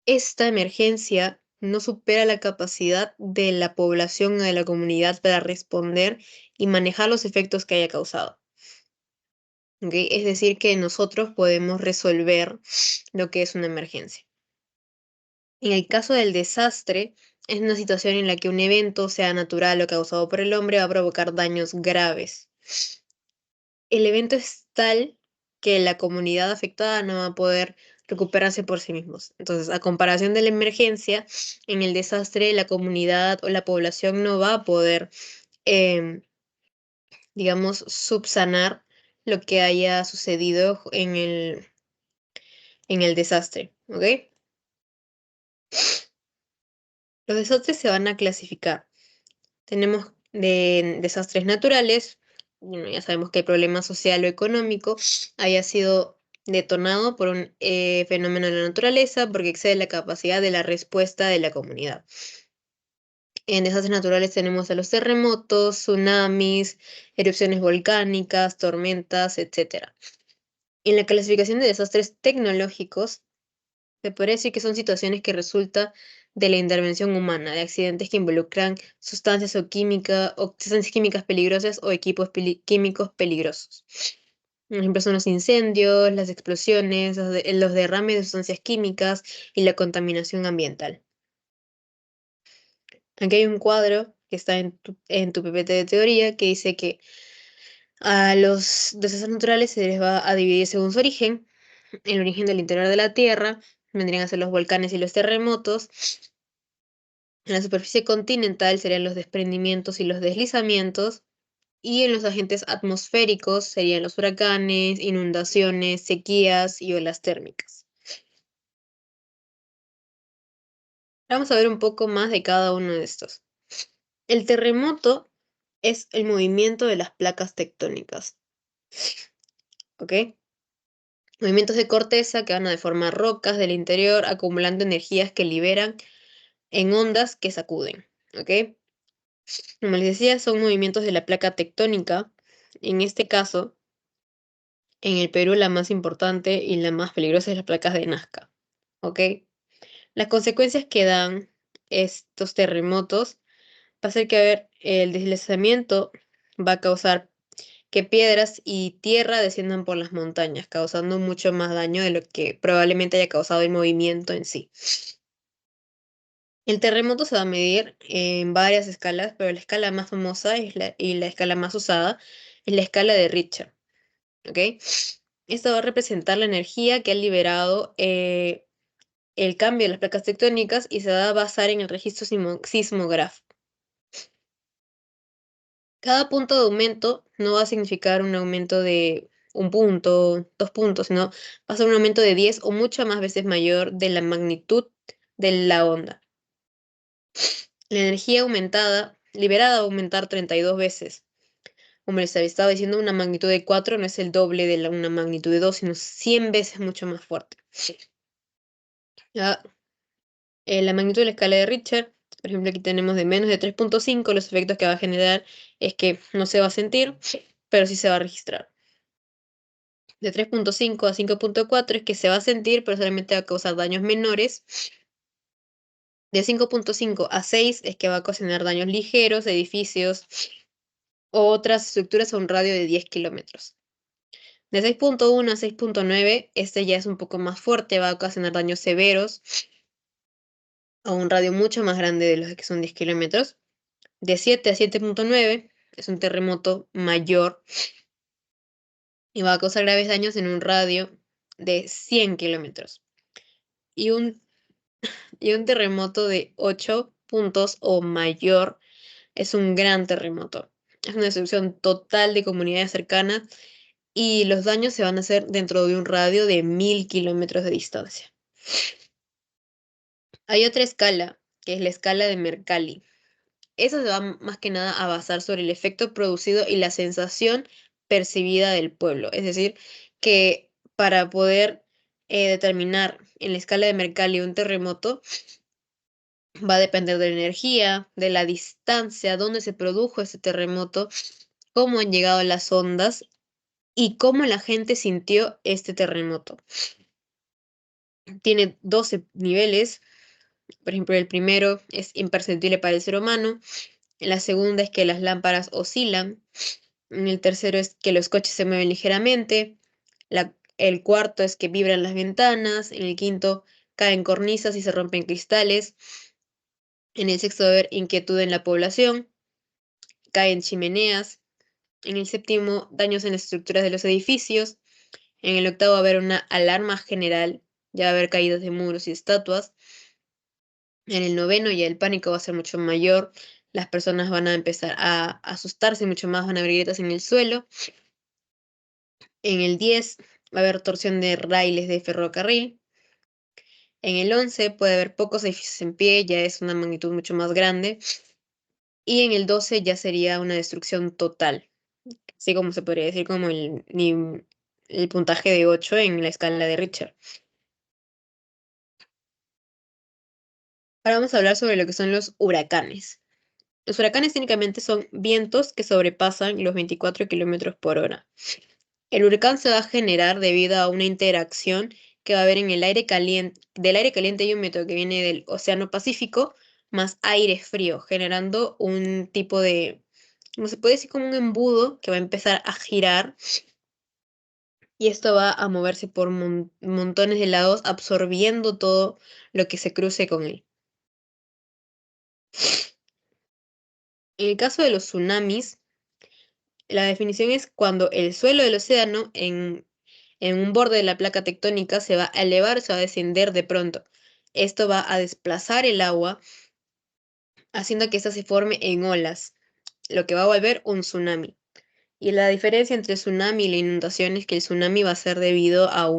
Esta emergencia no supera la capacidad de la población o de la comunidad para responder y manejar los efectos que haya causado. ¿Ok? Es decir, que nosotros podemos resolver lo que es una emergencia. En el caso del desastre, es una situación en la que un evento, sea natural o causado por el hombre, va a provocar daños graves. El evento es tal que la comunidad afectada no va a poder recuperarse por sí mismos. Entonces, a comparación de la emergencia, en el desastre la comunidad o la población no va a poder, em, digamos, subsanar lo que haya sucedido en el desastre, ¿ok? Los desastres se van a clasificar. Tenemos de desastres naturales, bueno, ya sabemos que el problema social o económico haya sido detonado por un fenómeno de la naturaleza porque excede la capacidad de la respuesta de la comunidad. En desastres naturales tenemos a los terremotos, tsunamis, erupciones volcánicas, tormentas, etc. En la clasificación de desastres tecnológicos, se podría decir que son situaciones que resultan de la intervención humana, de accidentes que involucran sustancias o sustancias químicas peligrosas o equipos químicos peligrosos. Por ejemplo, son los incendios, las explosiones, los derrames de sustancias químicas y la contaminación ambiental. Aquí hay un cuadro que está en tu PPT de teoría que dice que a los desastres naturales se les va a dividir según su origen. El origen del interior de la Tierra vendrían a ser los volcanes y los terremotos. En la superficie continental serían los desprendimientos y los deslizamientos, y en los agentes atmosféricos serían los huracanes, inundaciones, sequías y olas térmicas. Vamos a ver un poco más de cada uno de estos. El terremoto es el movimiento de las placas tectónicas, ¿ok? Movimientos de corteza que van a deformar rocas del interior, acumulando energías que liberan en ondas que sacuden, ¿ok? Como les decía, son movimientos de la placa tectónica. En este caso, en el Perú la más importante y la más peligrosa es las placas de Nazca, ¿ok? Las consecuencias que dan estos terremotos va a ser que, a ver, el deslizamiento va a causar que piedras y tierra desciendan por las montañas, causando mucho más daño de lo que probablemente haya causado el movimiento en sí. El terremoto se va a medir en varias escalas, pero la escala más famosa y la escala más usada es la escala de Richter, ¿ok? Esto va a representar la energía que ha liberado el cambio de las placas tectónicas y se va a basar en el registro sismográfico. Cada punto de aumento no va a significar un aumento de un punto, 2 puntos, sino va a ser un aumento de 10 o muchas más veces mayor de la magnitud de la onda. La energía liberada va a aumentar 32 veces. Como les había estado diciendo, una magnitud de 4 no es el doble de una magnitud de 2, sino 100 veces mucho más fuerte. Ya, la magnitud de la escala de Richter, por ejemplo, aquí tenemos de menos de 3.5, los efectos que va a generar es que no se va a sentir, pero sí se va a registrar. De 3.5 a 5.4 es que se va a sentir, pero solamente va a causar daños menores. De 5.5 a 6 es que va a ocasionar daños ligeros, edificios o otras estructuras a un radio de 10 kilómetros. De 6.1 a 6.9, este ya es un poco más fuerte, va a ocasionar daños severos a un radio mucho más grande de los que son 10 kilómetros. De 7 a 7.9 es un terremoto mayor y va a causar graves daños en un radio de 100 kilómetros. Y un terremoto de 8 puntos o mayor es un gran terremoto. Es una destrucción total de comunidades cercanas y los daños se van a hacer dentro de un radio de 1000 kilómetros de distancia. Hay otra escala, que es la escala de Mercalli. Esa se va más que nada a basar sobre el efecto producido y la sensación percibida del pueblo. Es decir, que para poder determinar en la escala de Mercalli un terremoto, va a depender de la energía, de la distancia, dónde se produjo ese terremoto, cómo han llegado las ondas y cómo la gente sintió este terremoto. Tiene 12 niveles. Por ejemplo, el primero es imperceptible para el ser humano. La segunda es que las lámparas oscilan. El tercero es que los coches se mueven ligeramente. El cuarto es que vibran las ventanas. En el quinto caen cornisas y se rompen cristales. En el sexto va a haber inquietud en la población. Caen chimeneas. En el séptimo, daños en las estructuras de los edificios. En el octavo va a haber una alarma general. Ya va a haber caídas de muros y estatuas. En el noveno ya el pánico va a ser mucho mayor. Las personas van a empezar a asustarse mucho más, van a haber grietas en el suelo. En el 10 va a haber torsión de raíles de ferrocarril. En el 11 puede haber pocos edificios en pie, ya es una magnitud mucho más grande. Y en el 12 ya sería una destrucción total, así como se podría decir como el puntaje de 8 en la escala de Richter. Ahora vamos a hablar sobre lo que son los huracanes. Los huracanes técnicamente son vientos que sobrepasan los 24 kilómetros por hora. El huracán se va a generar debido a una interacción que va a haber en el aire caliente. Del aire caliente hay un método que viene del Océano Pacífico más aire frío, generando un tipo de, como se puede decir, como un embudo que va a empezar a girar y esto va a moverse por montones de lados, absorbiendo todo lo que se cruce con él. En el caso de los tsunamis, la definición es cuando el suelo del océano en un borde de la placa tectónica se va a elevar, se va a descender de pronto. Esto va a desplazar el agua, haciendo que ésta se forme en olas, lo que va a volver un tsunami. Y la diferencia entre el tsunami y la inundación es que el tsunami va a ser debido a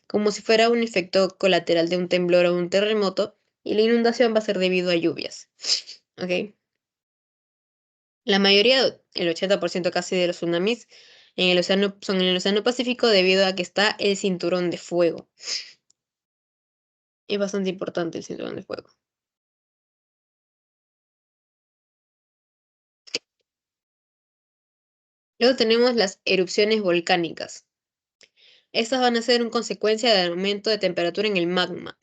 como si fuera un efecto colateral de un temblor o un terremoto, y la inundación va a ser debido a lluvias. ¿Ok? La mayoría, el 80% casi de los tsunamis en el océano, son en el Océano Pacífico debido a que está el cinturón de fuego. Es bastante importante el cinturón de fuego. Luego tenemos las erupciones volcánicas. Estas van a ser una consecuencia del aumento de temperatura en el magma.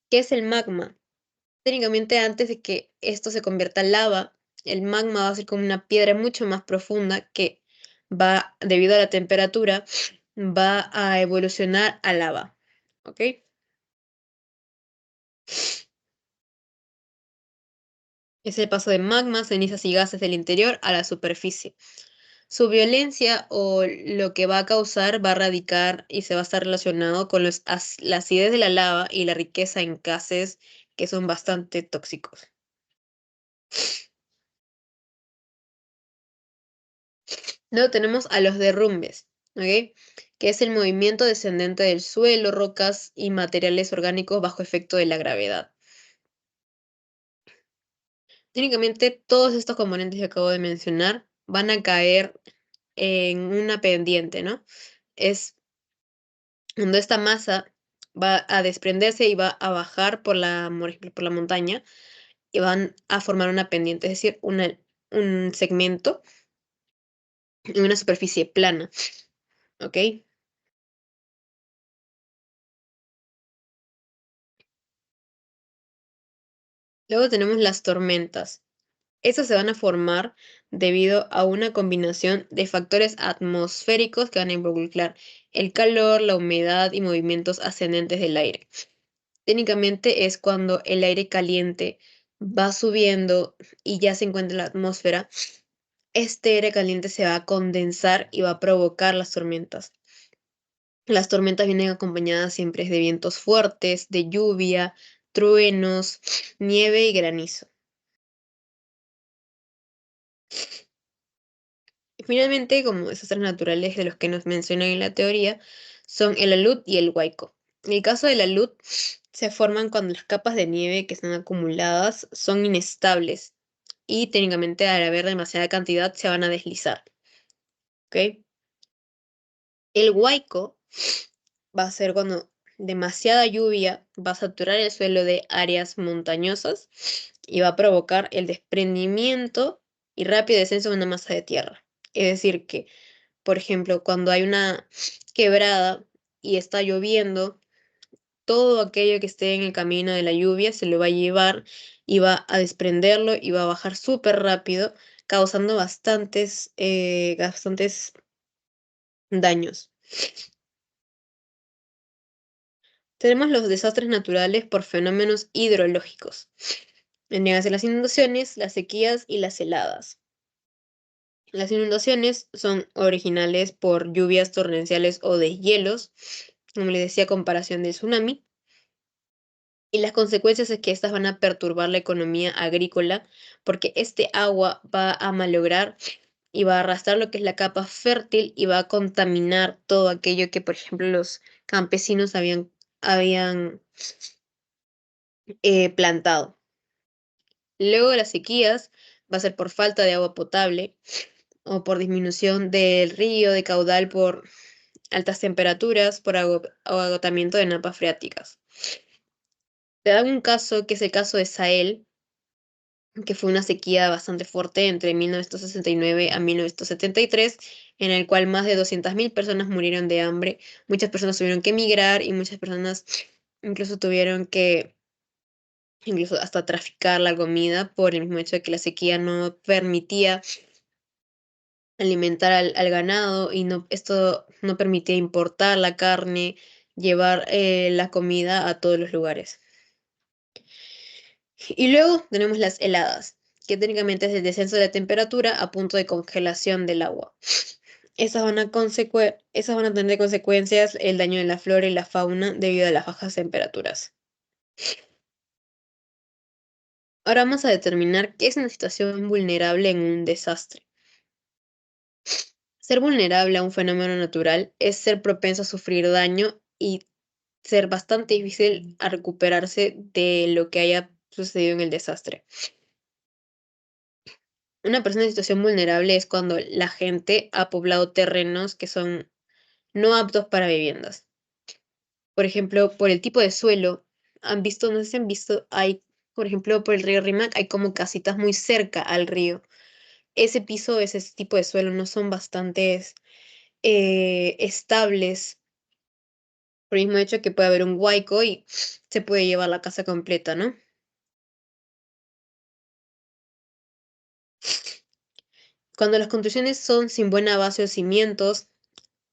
¿Qué es el magma? Técnicamente, antes de que esto se convierta en lava, el magma va a ser como una piedra mucho más profunda que va, debido a la temperatura, va a evolucionar a lava. ¿Ok? Es el paso de magma, cenizas y gases del interior a la superficie. Su violencia o lo que va a causar va a radicar y se va a estar relacionado con la acidez de la lava y la riqueza en gases que son bastante tóxicos. Luego tenemos a los derrumbes, ¿ok? Que es el movimiento descendente del suelo, rocas y materiales orgánicos bajo efecto de la gravedad. Técnicamente, todos estos componentes que acabo de mencionar van a caer en una pendiente, ¿no? Es cuando esta masa va a desprenderse y va a bajar por ejemplo, por la montaña y van a formar una pendiente, es decir, un segmento en una superficie plana, ¿ok? Luego tenemos las tormentas. Estas se van a formar debido a una combinación de factores atmosféricos que van a involucrar el calor, la humedad y movimientos ascendentes del aire. Técnicamente es cuando el aire caliente va subiendo y ya se encuentra en la atmósfera. Este aire caliente se va a condensar y va a provocar las tormentas. Las tormentas vienen acompañadas siempre de vientos fuertes, de lluvia, truenos, nieve y granizo. Y finalmente, como desastres naturales de los que nos mencionan en la teoría, son el alud y el huaico. En el caso del alud, se forman cuando las capas de nieve que están acumuladas son inestables y técnicamente al haber demasiada cantidad se van a deslizar. ¿Ok? El huaico va a ser cuando demasiada lluvia va a saturar el suelo de áreas montañosas y va a provocar el desprendimiento y rápido descenso de una masa de tierra. Es decir, que por ejemplo, cuando hay una quebrada y está lloviendo, todo aquello que esté en el camino de la lluvia se lo va a llevar y va a desprenderlo y va a bajar súper rápido, causando bastantes daños. Tenemos los desastres naturales por fenómenos hidrológicos. Vendrían a ser las inundaciones, las sequías y las heladas. Las inundaciones son originales por lluvias torrenciales o deshielos, como les decía, comparación del tsunami. Y las consecuencias es que estas van a perturbar la economía agrícola porque este agua va a malograr y va a arrastrar lo que es la capa fértil y va a contaminar todo aquello que, por ejemplo, los campesinos habían plantado. Luego de las sequías va a ser por falta de agua potable o por disminución del río de caudal por altas temperaturas, por agotamiento de napas freáticas. Te dan un caso que es el caso de Sahel, que fue una sequía bastante fuerte entre 1969 a 1973, en el cual más de 200.000 personas murieron de hambre, muchas personas tuvieron que emigrar y muchas personas incluso tuvieron que incluso hasta traficar la comida por el mismo hecho de que la sequía no permitía alimentar al ganado y esto no permitía importar la carne, llevar la comida a todos los lugares. Y luego tenemos las heladas, que técnicamente es el descenso de la temperatura a punto de congelación del agua. Esas van a tener consecuencias el daño de la flora y la fauna debido a las bajas temperaturas. Ahora vamos a determinar qué es una situación vulnerable en un desastre. Ser vulnerable a un fenómeno natural es ser propenso a sufrir daño y ser bastante difícil a recuperarse de lo que haya sucedido en el desastre. Una persona en situación vulnerable es cuando la gente ha poblado terrenos que son no aptos para viviendas. Por ejemplo, por el tipo de suelo, no sé si han visto, hay, por ejemplo, por el río Rímac, hay como casitas muy cerca al río. Ese tipo de suelo no son bastantes estables, por el mismo hecho que puede haber un huaico y se puede llevar la casa completa, ¿no? Cuando las construcciones son sin buena base o cimientos,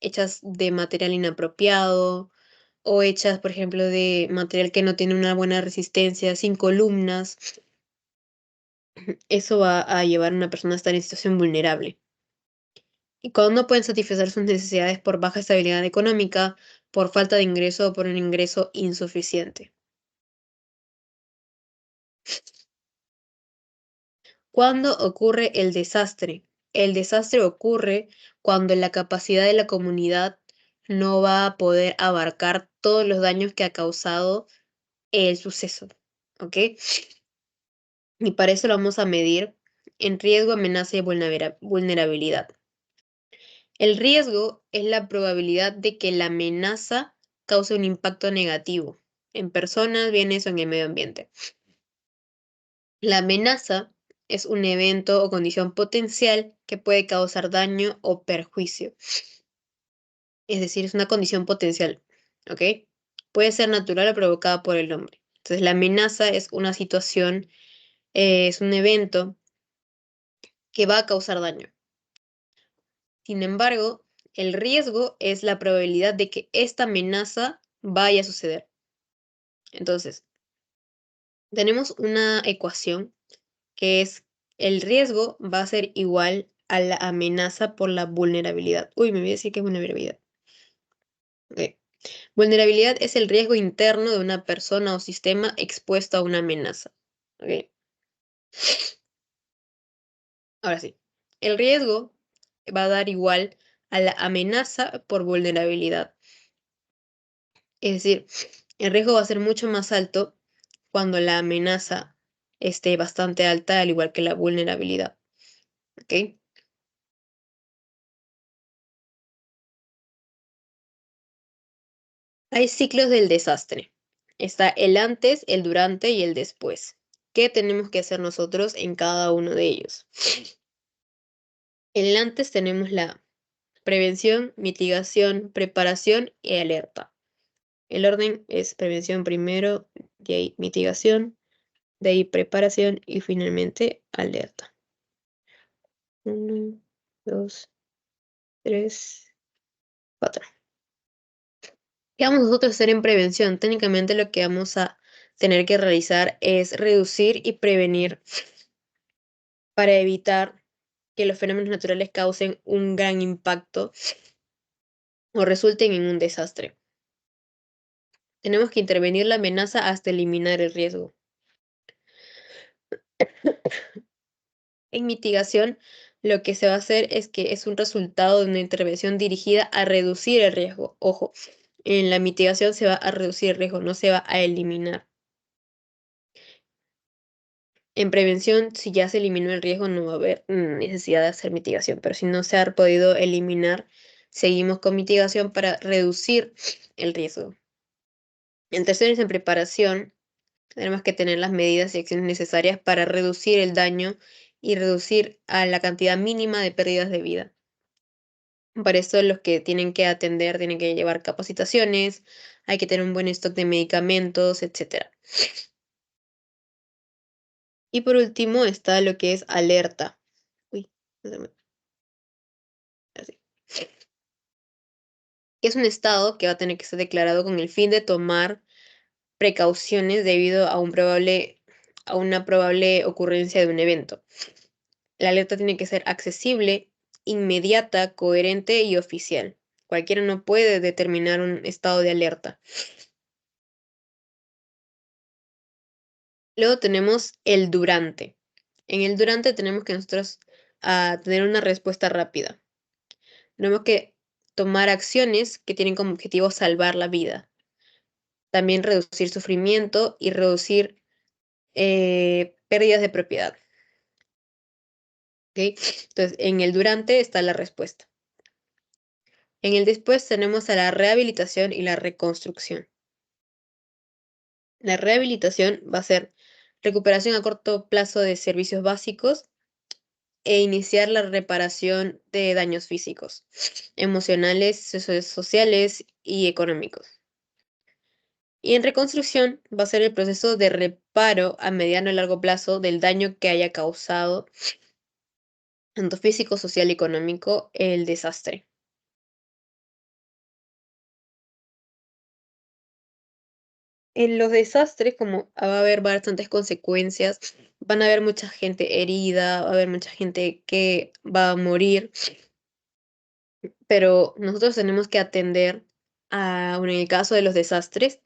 hechas de material inapropiado o hechas, por ejemplo, de material que no tiene una buena resistencia, sin columnas, eso va a llevar a una persona a estar en situación vulnerable. Y cuando no pueden satisfacer sus necesidades por baja estabilidad económica, por falta de ingreso o por un ingreso insuficiente. ¿Cuándo ocurre el desastre? El desastre ocurre cuando la capacidad de la comunidad no va a poder abarcar todos los daños que ha causado el suceso, ¿ok? Y para eso lo vamos a medir en riesgo, amenaza y vulnerabilidad. El riesgo es la probabilidad de que la amenaza cause un impacto negativo en personas, bienes o en el medio ambiente. La amenaza es un evento o condición potencial que puede causar daño o perjuicio. Es decir, es una condición potencial, ¿ok? Puede ser natural o provocada por el hombre. Entonces, la amenaza es una situación, es un evento que va a causar daño. Sin embargo, el riesgo es la probabilidad de que esta amenaza vaya a suceder. Entonces, tenemos una ecuación que es el riesgo va a ser igual a la amenaza por la vulnerabilidad. Uy, me voy a decir que es vulnerabilidad. Ok. Vulnerabilidad es el riesgo interno de una persona o sistema expuesto a una amenaza. Ok. Ahora sí. El riesgo va a dar igual a la amenaza por vulnerabilidad. Es decir, el riesgo va a ser mucho más alto cuando la amenaza esté bastante alta, al igual que la vulnerabilidad. ¿Ok? Hay ciclos del desastre. Está el antes, el durante y el después. ¿Qué tenemos que hacer nosotros en cada uno de ellos? En el antes tenemos la prevención, mitigación, preparación y alerta. El orden es prevención primero, de ahí mitigación, de ahí preparación y finalmente alerta. 1, 2, 3, 4. ¿Qué vamos nosotros a hacer en prevención? Técnicamente lo que vamos a tener que realizar es reducir y prevenir para evitar que los fenómenos naturales causen un gran impacto o resulten en un desastre. Tenemos que intervenir la amenaza hasta eliminar el riesgo. En mitigación, lo que se va a hacer es que es un resultado de una intervención dirigida a reducir el riesgo. Ojo, en la mitigación se va a reducir el riesgo, no se va a eliminar. En prevención, si ya se eliminó el riesgo, no va a haber necesidad de hacer mitigación, pero si no se ha podido eliminar, seguimos con mitigación para reducir el riesgo. En tercero, en preparación, tenemos que tener las medidas y acciones necesarias para reducir el daño y reducir a la cantidad mínima de pérdidas de vida. Para esto los que tienen que atender tienen que llevar capacitaciones, hay que tener un buen stock de medicamentos, etc. Y por último está lo que es alerta. Uy, no se me- así. Que es un estado que va a tener que ser declarado con el fin de tomar precauciones debido a una probable ocurrencia de un evento. La alerta tiene que ser accesible, inmediata, coherente y oficial. Cualquiera no puede determinar un estado de alerta. Luego tenemos el durante. En el durante tenemos que nosotros tener una respuesta rápida. Tenemos que tomar acciones que tienen como objetivo salvar la vida. También reducir sufrimiento y reducir pérdidas de propiedad. ¿Ok? Entonces, en el durante está la respuesta. En el después tenemos a la rehabilitación y la reconstrucción. La rehabilitación va a ser recuperación a corto plazo de servicios básicos e iniciar la reparación de daños físicos, emocionales, sociales y económicos. Y en reconstrucción va a ser el proceso de reparo a mediano y largo plazo del daño que haya causado, tanto físico, social y económico, el desastre. En los desastres, como va a haber bastantes consecuencias, van a haber mucha gente herida, va a haber mucha gente que va a morir, pero nosotros tenemos que atender en el caso de los desastres,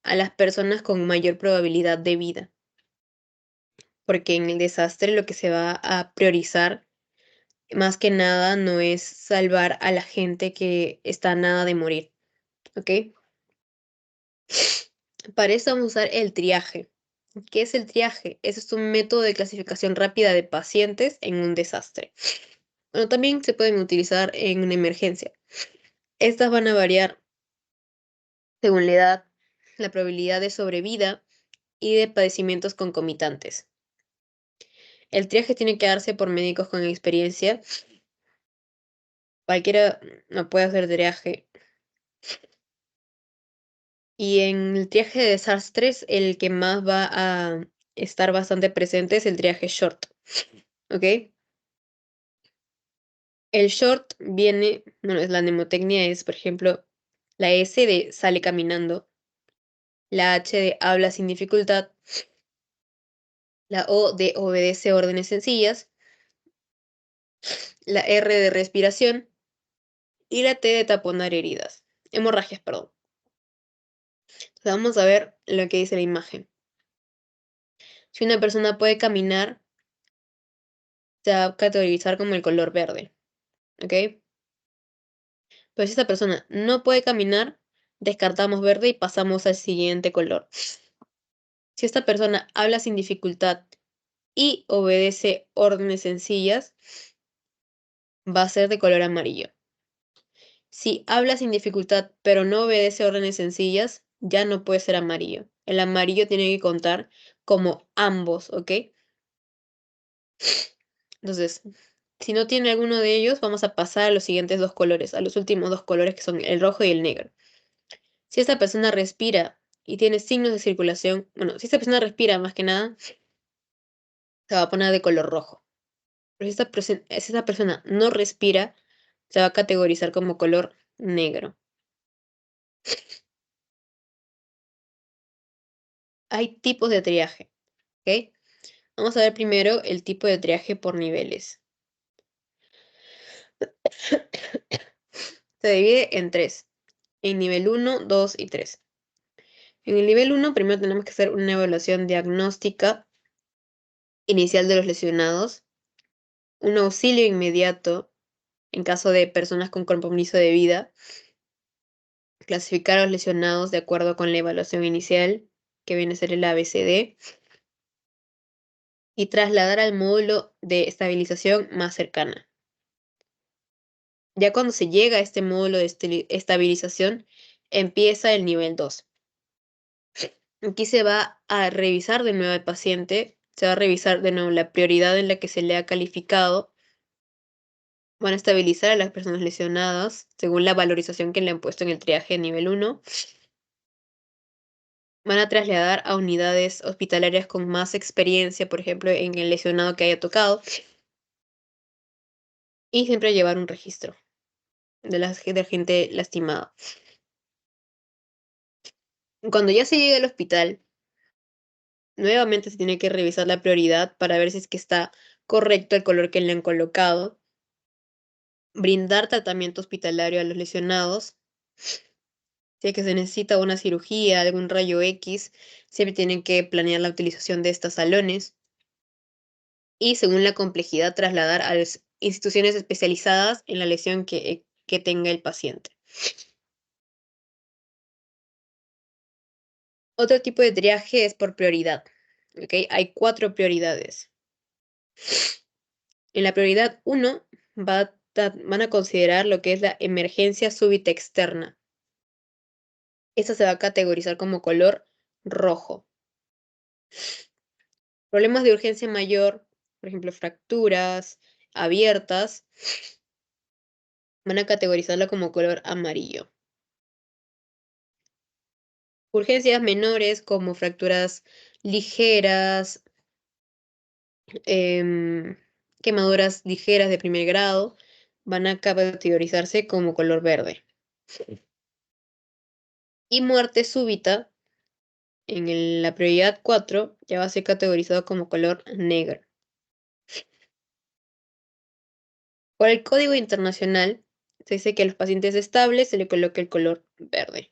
a las personas con mayor probabilidad de vida, porque en el desastre lo que se va a priorizar más que nada no es salvar a la gente que está a nada de morir, ¿ok? Para eso vamos a usar el triaje. ¿Qué es el triaje? Ese es un método de clasificación rápida de pacientes en un desastre. Bueno, también se pueden utilizar en una emergencia. Estas van a variar según la edad, la probabilidad de sobrevida y de padecimientos concomitantes. El triaje tiene que darse por médicos con experiencia. Cualquiera no puede hacer triaje. Y en el triaje de desastres, el que más va a estar bastante presente es el triaje short. ¿Ok? El short viene, bueno, es la mnemotecnia es, por ejemplo, la S de sale caminando, la H de habla sin dificultad, la O de obedece órdenes sencillas, la R de respiración y la T de taponar heridas, hemorragias, perdón. Entonces vamos a ver lo que dice la imagen. Si una persona puede caminar, se va a categorizar como el color verde, ¿ok? Pero si esta persona no puede caminar, descartamos verde y pasamos al siguiente color. Si esta persona habla sin dificultad y obedece órdenes sencillas, va a ser de color amarillo. Si habla sin dificultad pero no obedece órdenes sencillas, ya no puede ser amarillo. El amarillo tiene que contar como ambos, ¿ok? Entonces, Si no tiene alguno de ellos, vamos a pasar a los siguientes dos colores, a los últimos dos colores que son el rojo y el negro. Si esta persona respira y tiene signos de circulación, bueno, si esta persona respira más que nada, se va a poner de color rojo. Pero si esta persona no respira, se va a categorizar como color negro. Hay tipos de triaje, ¿ok? Vamos a ver primero el tipo de triaje por niveles. Se divide en tres, en nivel 1, 2 y 3. En el nivel 1, primero tenemos que hacer una evaluación diagnóstica inicial de los lesionados, un auxilio inmediato en caso de personas con compromiso de vida, clasificar a los lesionados de acuerdo con la evaluación inicial, que viene a ser el ABCD, y trasladar al módulo de estabilización más cercana. Ya cuando se llega a este módulo de estabilización, empieza el nivel 2. Aquí se va a revisar de nuevo al paciente, se va a revisar de nuevo la prioridad en la que se le ha calificado. Van a estabilizar a las personas lesionadas según la valorización que le han puesto en el triaje nivel 1. Van a trasladar a unidades hospitalarias con más experiencia, por ejemplo, en el lesionado que haya tocado. Y siempre llevar un registro de la gente lastimada. Cuando ya se llegue al hospital, nuevamente se tiene que revisar la prioridad para ver si es que está correcto el color que le han colocado. Brindar tratamiento hospitalario a los lesionados. Si es que se necesita una cirugía, algún rayo X, siempre tienen que planear la utilización de estos salones. Y según la complejidad, trasladar a las instituciones especializadas en la lesión que tenga el paciente. Otro tipo de triaje es por prioridad. ¿Ok? Hay 4 prioridades. En la prioridad 1 van a considerar lo que es la emergencia súbita externa. Esta se va a categorizar como color rojo. Problemas de urgencia mayor, por ejemplo, fracturas abiertas, van a categorizarla como color amarillo. Urgencias menores como fracturas ligeras, quemaduras ligeras de primer grado, van a categorizarse como color verde. Y muerte súbita, en la prioridad 4, ya va a ser categorizado como color negro. Por el código internacional, se dice que a los pacientes estables se le coloca el color verde.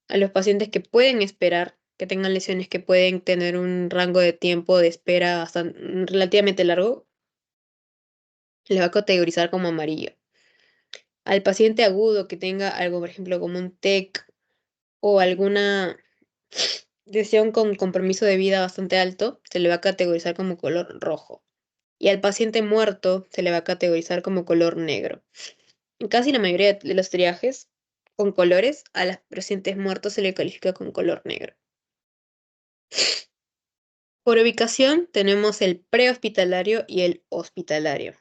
A los pacientes que pueden esperar, que tengan lesiones que pueden tener un rango de tiempo de espera relativamente largo, le va a categorizar como amarillo. Al paciente agudo que tenga algo, por ejemplo, como un TEC o alguna lesión con compromiso de vida bastante alto, se le va a categorizar como color rojo. Y al paciente muerto se le va a categorizar como color negro. En casi la mayoría de los triajes con colores, a los pacientes muertos se le califica con color negro. Por ubicación tenemos el prehospitalario y el hospitalario.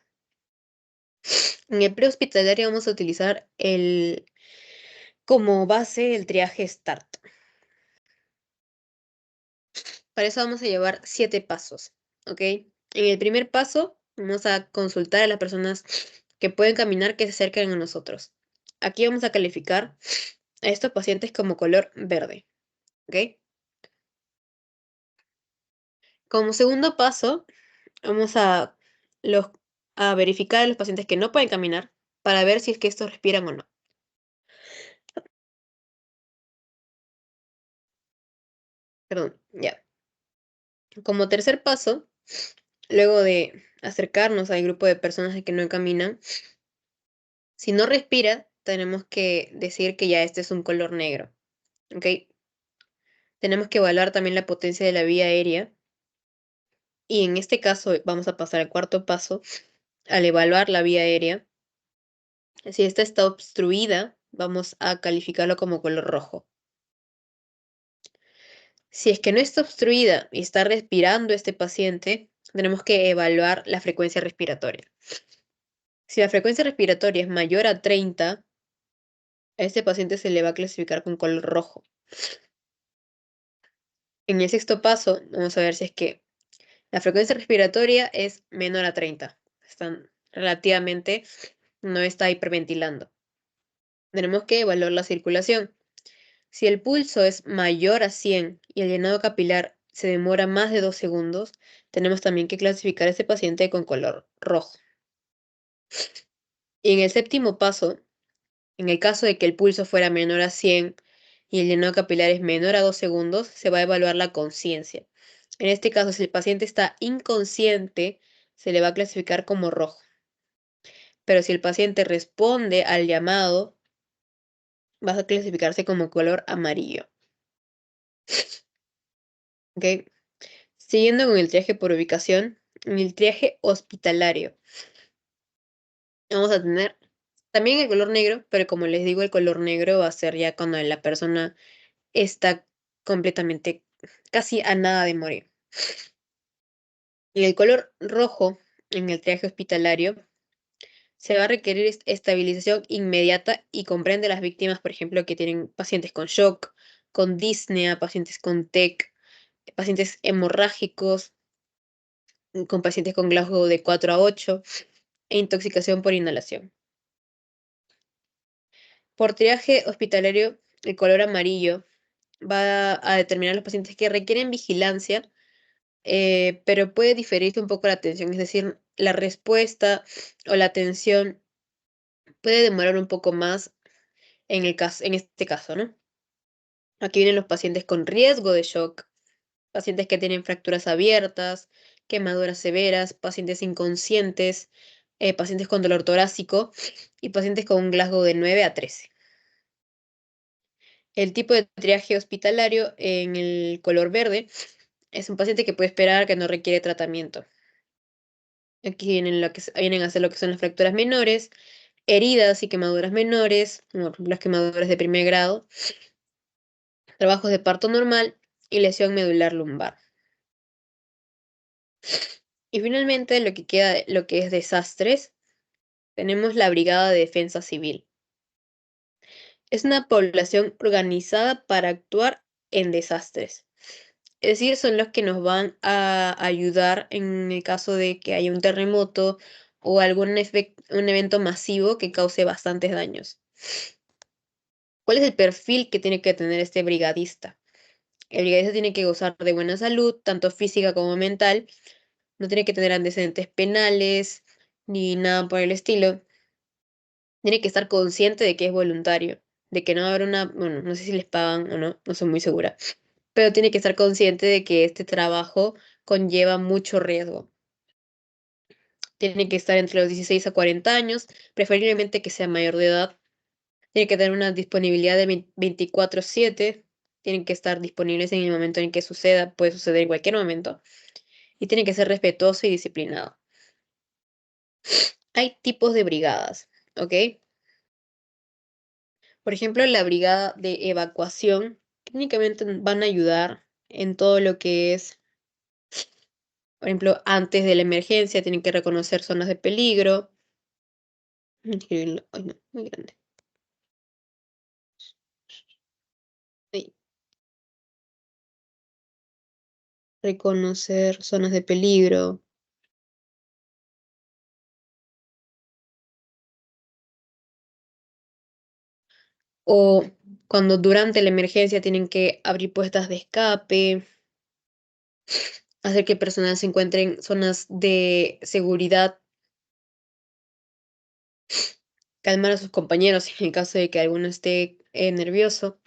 En el prehospitalario vamos a utilizar como base el triaje START. Para eso vamos a llevar 7 pasos, ¿ok? En el primer paso vamos a consultar a las personas que pueden caminar que se acerquen a nosotros. Aquí vamos a calificar a estos pacientes como color verde, ¿ok? Como segundo paso, vamos a verificar a los pacientes que no pueden caminar para ver si es que estos respiran o no. Perdón, ya. Como tercer paso, luego de acercarnos al grupo de personas que no caminan, si no respira, tenemos que decir que ya este es un color negro, ¿ok? Tenemos que evaluar también la potencia de la vía aérea y en este caso vamos a pasar al cuarto paso. Al evaluar la vía aérea, si esta está obstruida, vamos a calificarlo como color rojo. Si es que no está obstruida y está respirando este paciente, tenemos que evaluar la frecuencia respiratoria. Si la frecuencia respiratoria es mayor a 30, a este paciente se le va a clasificar con color rojo. En el sexto paso, vamos a ver si es que la frecuencia respiratoria es menor a 30. Están relativamente, no está hiperventilando. Tenemos que evaluar la circulación. Si el pulso es mayor a 100 y el llenado capilar se demora más de 2 segundos, tenemos también que clasificar a este paciente con color rojo. Y en el séptimo paso, en el caso de que el pulso fuera menor a 100 y el llenado capilar es menor a 2 segundos, se va a evaluar la conciencia. En este caso, si el paciente está inconsciente, se le va a clasificar como rojo. Pero si el paciente responde al llamado, va a clasificarse como color amarillo. ¿Ok? Siguiendo con el triaje por ubicación, en el triaje hospitalario vamos a tener también el color negro, pero como les digo, el color negro va a ser ya cuando la persona está completamente casi a nada de morir. Y el color rojo en el triaje hospitalario se va a requerir estabilización inmediata y comprende las víctimas, por ejemplo, que tienen pacientes con shock, con disnea, pacientes con TEC, pacientes hemorrágicos, con pacientes con Glasgow de 4 a 8 e intoxicación por inhalación. Por triaje hospitalario, el color amarillo va a determinar los pacientes que requieren vigilancia, pero puede diferirse un poco la atención, es decir, la respuesta o la atención puede demorar un poco más en este caso, ¿no? Aquí vienen los pacientes con riesgo de shock, pacientes que tienen fracturas abiertas, quemaduras severas, pacientes inconscientes, pacientes con dolor torácico y pacientes con un Glasgow de 9 a 13. El tipo de triaje hospitalario en el color verde es un paciente que puede esperar, que no requiere tratamiento. Aquí vienen a ser lo que son las fracturas menores, heridas y quemaduras menores, como las quemaduras de primer grado, trabajos de parto normal y lesión medular lumbar. Y finalmente, lo que queda, lo que es desastres, tenemos la Brigada de Defensa Civil. Es una población organizada para actuar en desastres. Es decir, son los que nos van a ayudar en el caso de que haya un terremoto o un evento masivo que cause bastantes daños. ¿Cuál es el perfil que tiene que tener este brigadista? El brigadista tiene que gozar de buena salud, tanto física como mental. No tiene que tener antecedentes penales ni nada por el estilo. Tiene que estar consciente de que es voluntario, de que no va a haber bueno, no sé si les pagan o no, no soy muy segura, pero tiene que estar consciente de que este trabajo conlleva mucho riesgo. Tiene que estar entre los 16 a 40 años, preferiblemente que sea mayor de edad. Tiene que tener una disponibilidad de 24/7. Tienen que estar disponibles en el momento en que suceda, puede suceder en cualquier momento. Y tiene que ser respetuoso y disciplinado. Hay tipos de brigadas, ¿ok? Por ejemplo, la brigada de evacuación, técnicamente van a ayudar en todo lo que es, por ejemplo, antes de la emergencia, tienen que reconocer zonas de peligro. Ay, no, muy grande. Ahí. Reconocer zonas de peligro. O cuando durante la emergencia tienen que abrir puertas de escape, hacer que el personal se encuentre en zonas de seguridad, calmar a sus compañeros en el caso de que alguno esté nervioso.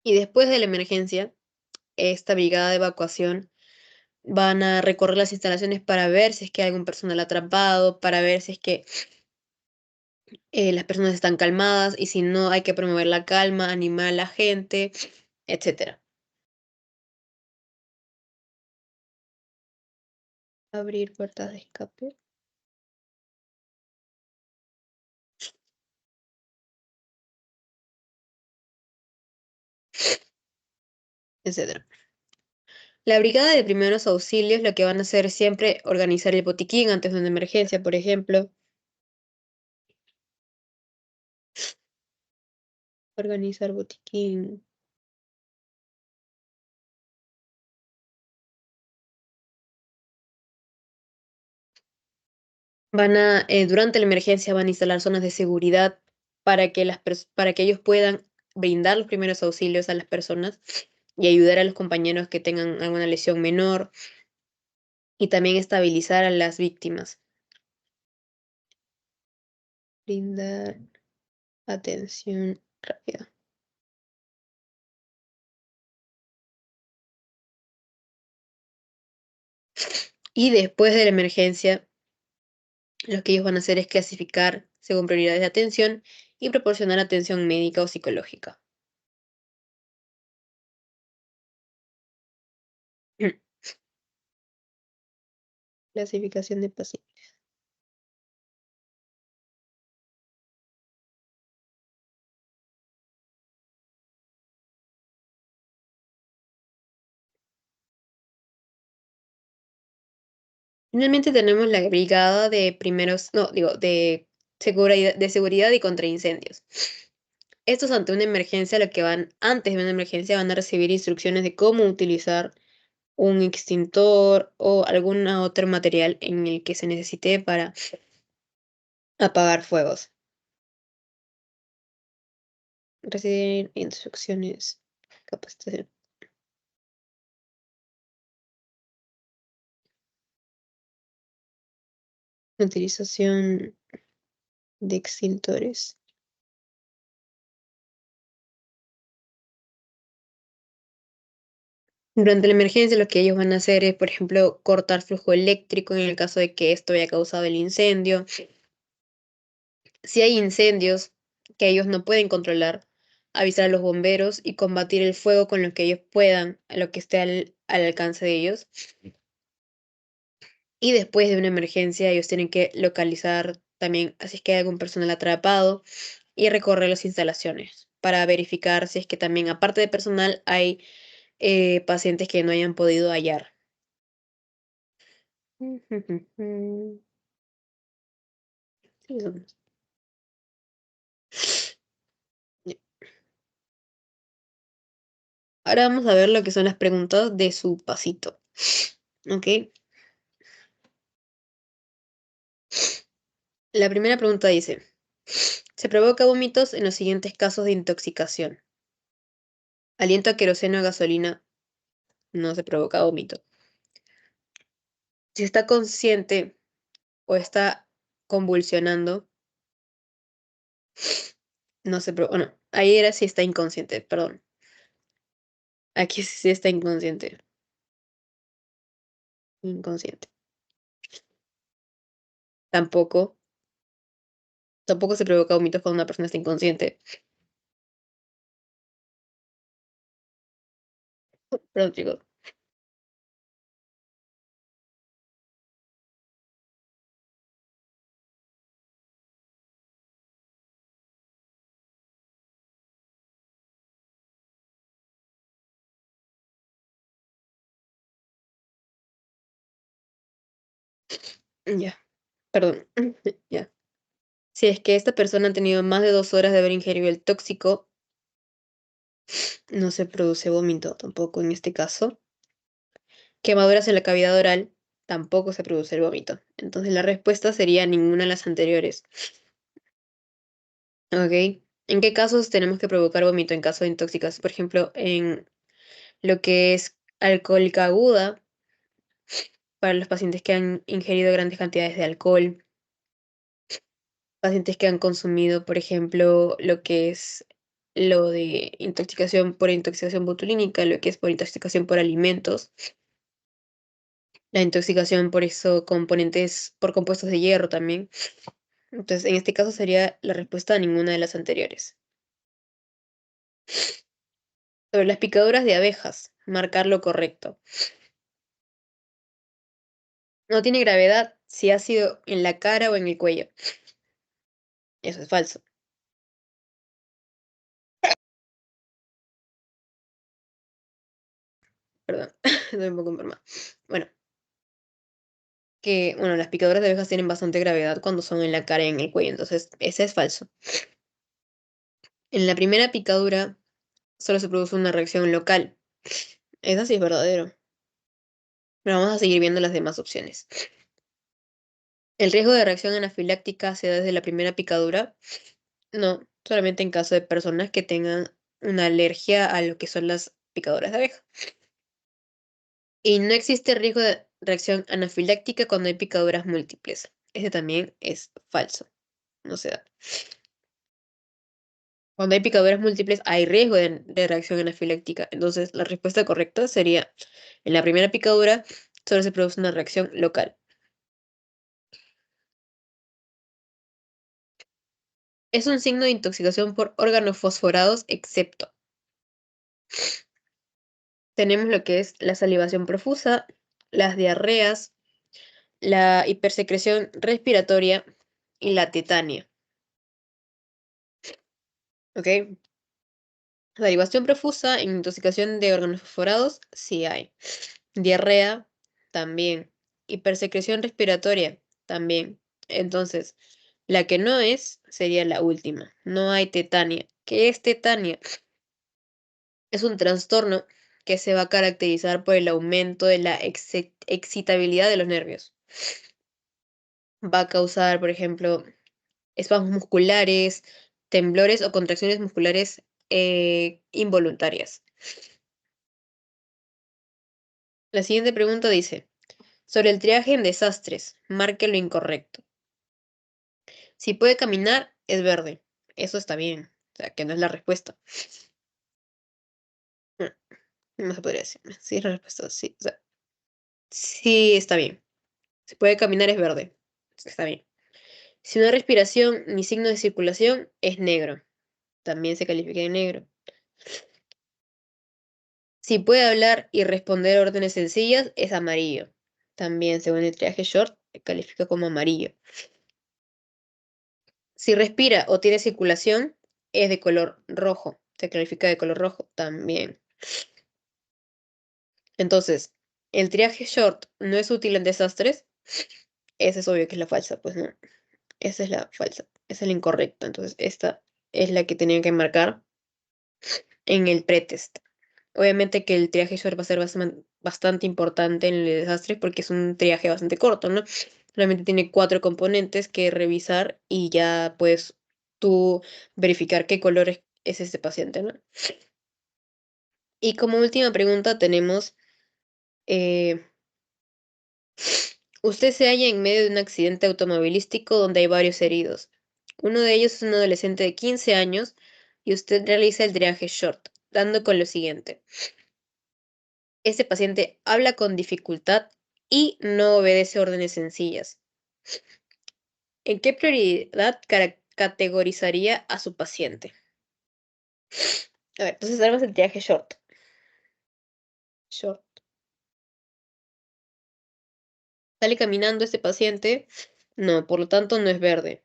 Y después de la emergencia, esta brigada de evacuación van a recorrer las instalaciones para ver si es que hay algún personal atrapado, para ver si es que las personas están calmadas y si no hay que promover la calma, animar a la gente, etcétera. Abrir puertas de escape. etc. La brigada de primeros auxilios lo que van a hacer es siempre organizar el botiquín antes de una emergencia, por ejemplo. Organizar botiquín. Durante la emergencia van a instalar zonas de seguridad para que para que ellos puedan brindar los primeros auxilios a las personas y ayudar a los compañeros que tengan alguna lesión menor y también estabilizar a las víctimas. Brindar atención rápida. Y después de la emergencia, lo que ellos van a hacer es clasificar según prioridades de atención y proporcionar atención médica o psicológica. Clasificación de pacientes. Finalmente tenemos la brigada de primeros, no, digo, de seguridad y contra incendios. Estos ante una emergencia, antes de una emergencia, van a recibir instrucciones de cómo utilizar un extintor o algún otro material en el que se necesite para apagar fuegos. Recibir instrucciones, capacitación. Utilización de extintores. Durante la emergencia, lo que ellos van a hacer es, por ejemplo, cortar flujo eléctrico en el caso de que esto haya causado el incendio. Si hay incendios que ellos no pueden controlar, avisar a los bomberos y combatir el fuego con lo que ellos puedan, a lo que esté al alcance de ellos. Y después de una emergencia, ellos tienen que localizar también, así es que hay algún personal atrapado, y recorrer las instalaciones para verificar si es que también, aparte de personal, hay pacientes que no hayan podido hallar. Sí, ahora vamos a ver lo que son las preguntas de su pasito. ¿Ok? La primera pregunta dice, se provoca vómitos en los siguientes casos de intoxicación. Aliento a queroseno o gasolina, no se provoca vómito. Si está consciente o está convulsionando, no se provoca. Bueno, ahí era si está inconsciente, perdón. Aquí sí está inconsciente. Inconsciente. Tampoco. Tampoco se provoca vómitos cuando una persona está inconsciente. Perdón, chicos. Ya, perdón. Ya. Si es que esta persona ha tenido más de 2 horas de haber ingerido el tóxico, no se produce vómito tampoco en este caso. Quemaduras en la cavidad oral, tampoco se produce el vómito. Entonces la respuesta sería ninguna de las anteriores. ¿Ok? ¿En qué casos tenemos que provocar vómito en caso de intoxicación? Por ejemplo, en lo que es alcohólica aguda, para los pacientes que han ingerido grandes cantidades de alcohol, pacientes que han consumido, por ejemplo, lo que es lo de intoxicación por intoxicación botulínica, lo que es por intoxicación por alimentos, la intoxicación por eso componentes, por compuestos de hierro también. Entonces, en este caso sería la respuesta a ninguna de las anteriores. Sobre las picaduras de abejas, marcar lo correcto. No tiene gravedad si ha sido en la cara o en el cuello. Eso es falso. perdón, estoy un poco enferma. Bueno, bueno, las picaduras de abejas tienen bastante gravedad cuando son en la cara y en el cuello, entonces ese es falso. En la primera picadura solo se produce una reacción local. Eso sí es verdadero. Pero vamos a seguir viendo las demás opciones. ¿El riesgo de reacción anafiláctica se da desde la primera picadura? No, solamente en caso de personas que tengan una alergia a lo que son las picaduras de abeja. Y no existe riesgo de reacción anafiláctica cuando hay picaduras múltiples. Ese también es falso. No se da. Cuando hay picaduras múltiples hay riesgo de reacción anafiláctica. Entonces, la respuesta correcta sería, en la primera picadura solo se produce una reacción local. Es un signo de intoxicación por órganos fosforados, excepto. Tenemos lo que es la salivación profusa, las diarreas, la hipersecreción respiratoria y la tetania. ¿Ok? Salivación profusa en intoxicación de órganos fosforados, sí hay. Diarrea, también. Hipersecreción respiratoria, también. Entonces, la que no es sería la última. No hay tetania. ¿Qué es tetania? Es un trastorno que se va a caracterizar por el aumento de la excitabilidad de los nervios. Va a causar, por ejemplo, espasmos musculares, temblores o contracciones musculares involuntarias. La siguiente pregunta dice, sobre el triaje en desastres, marque lo incorrecto. Si puede caminar, es verde. Eso está bien. O sea, que no es la respuesta. No, no se podría decir. Sí, es la respuesta, sí. O sea, sí está bien. Si puede caminar, es verde. Está bien. Si no hay respiración ni signo de circulación, es negro. También se califica de negro. Si puede hablar y responder órdenes sencillas, es amarillo. También, según el triaje short, se califica como amarillo. Si respira o tiene circulación, es de color rojo. Se califica de color rojo también. Entonces, el triaje short no es útil en desastres. Esa es obvio que es la falsa, pues no. Esa es la falsa. Esa es la incorrecta. Entonces, esta es la que tenía que marcar en el pretest. Obviamente que el triaje short va a ser bastante importante en el desastre porque es un triaje bastante corto, ¿no? Solamente tiene 4 componentes que revisar y ya puedes tú verificar qué color es este paciente, ¿no? Y como última pregunta tenemos, eh, usted se halla en medio de un accidente automovilístico donde hay varios heridos. Uno de ellos es un adolescente de 15 años y usted realiza el triaje short, dando con lo siguiente. Este paciente habla con dificultad y no obedece órdenes sencillas. ¿En qué prioridad categorizaría a su paciente? A ver, entonces tenemos el triaje short. Short. ¿Sale caminando este paciente? No, por lo tanto no es verde.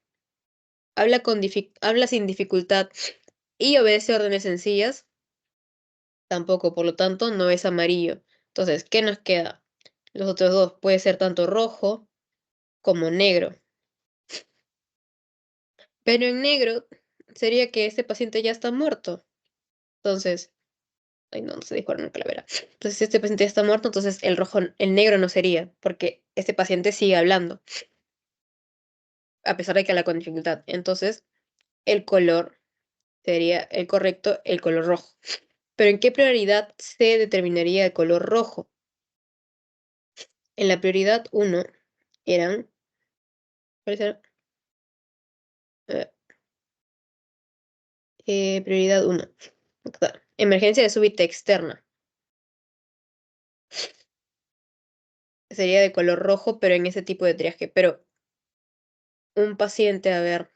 Habla sin dificultad y obedece órdenes sencillas. Tampoco, por lo tanto no es amarillo. Entonces, ¿qué nos queda? Los otros dos puede ser tanto rojo como negro. Pero en negro sería que este paciente ya está muerto. Entonces, ay no, no se dispara una calavera. Entonces, si este paciente ya está muerto, entonces el negro no sería, porque este paciente sigue hablando, a pesar de que habla con dificultad. Entonces, el color sería el correcto, el color rojo. Pero ¿en qué prioridad se determinaría el color rojo? En la prioridad 1 eran, ¿cuáles eran? Eh, prioridad 1. Emergencia de súbita externa. Sería de color rojo, pero en ese tipo de triaje. Pero un paciente, a ver,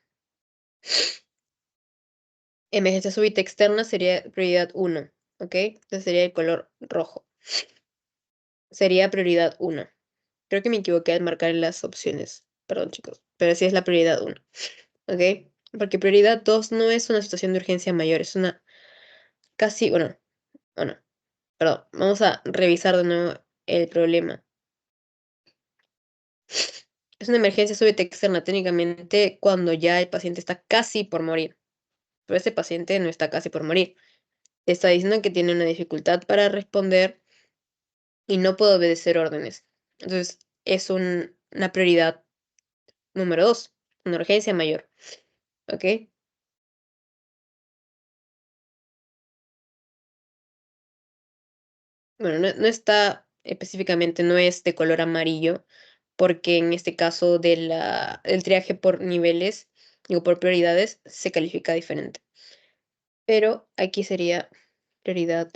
emergencia súbita externa sería prioridad 1, ¿ok? Entonces sería el color rojo. Sería prioridad 1. Creo que me equivoqué al marcar las opciones. Perdón, chicos. Pero sí es la prioridad 1, ¿ok? Porque prioridad 2 no es una situación de urgencia mayor, es una casi, bueno, o no. Perdón, vamos a revisar de nuevo el problema. Es una emergencia súbita externa técnicamente cuando ya el paciente está casi por morir, pero ese paciente no está casi por morir. Está diciendo que tiene una dificultad para responder y no puede obedecer órdenes. Entonces, es una prioridad número 2, una urgencia mayor, ¿ok? Bueno, no está específicamente, no es de color amarillo, porque en este caso el triaje por niveles, digo, por prioridades, se califica diferente. Pero aquí sería prioridad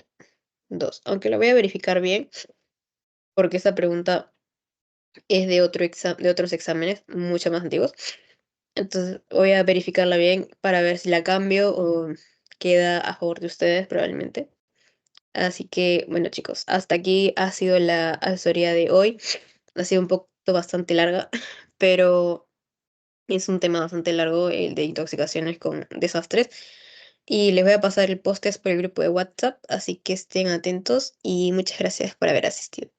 2, aunque lo voy a verificar bien, porque esta pregunta es de otros exámenes mucho más antiguos. Entonces voy a verificarla bien para ver si la cambio o queda a favor de ustedes probablemente. Así que, bueno, chicos, hasta aquí ha sido la asesoría de hoy. Ha sido un poco bastante larga, pero es un tema bastante largo el de intoxicaciones con desastres. Y les voy a pasar el post por el grupo de WhatsApp, así que estén atentos y muchas gracias por haber asistido.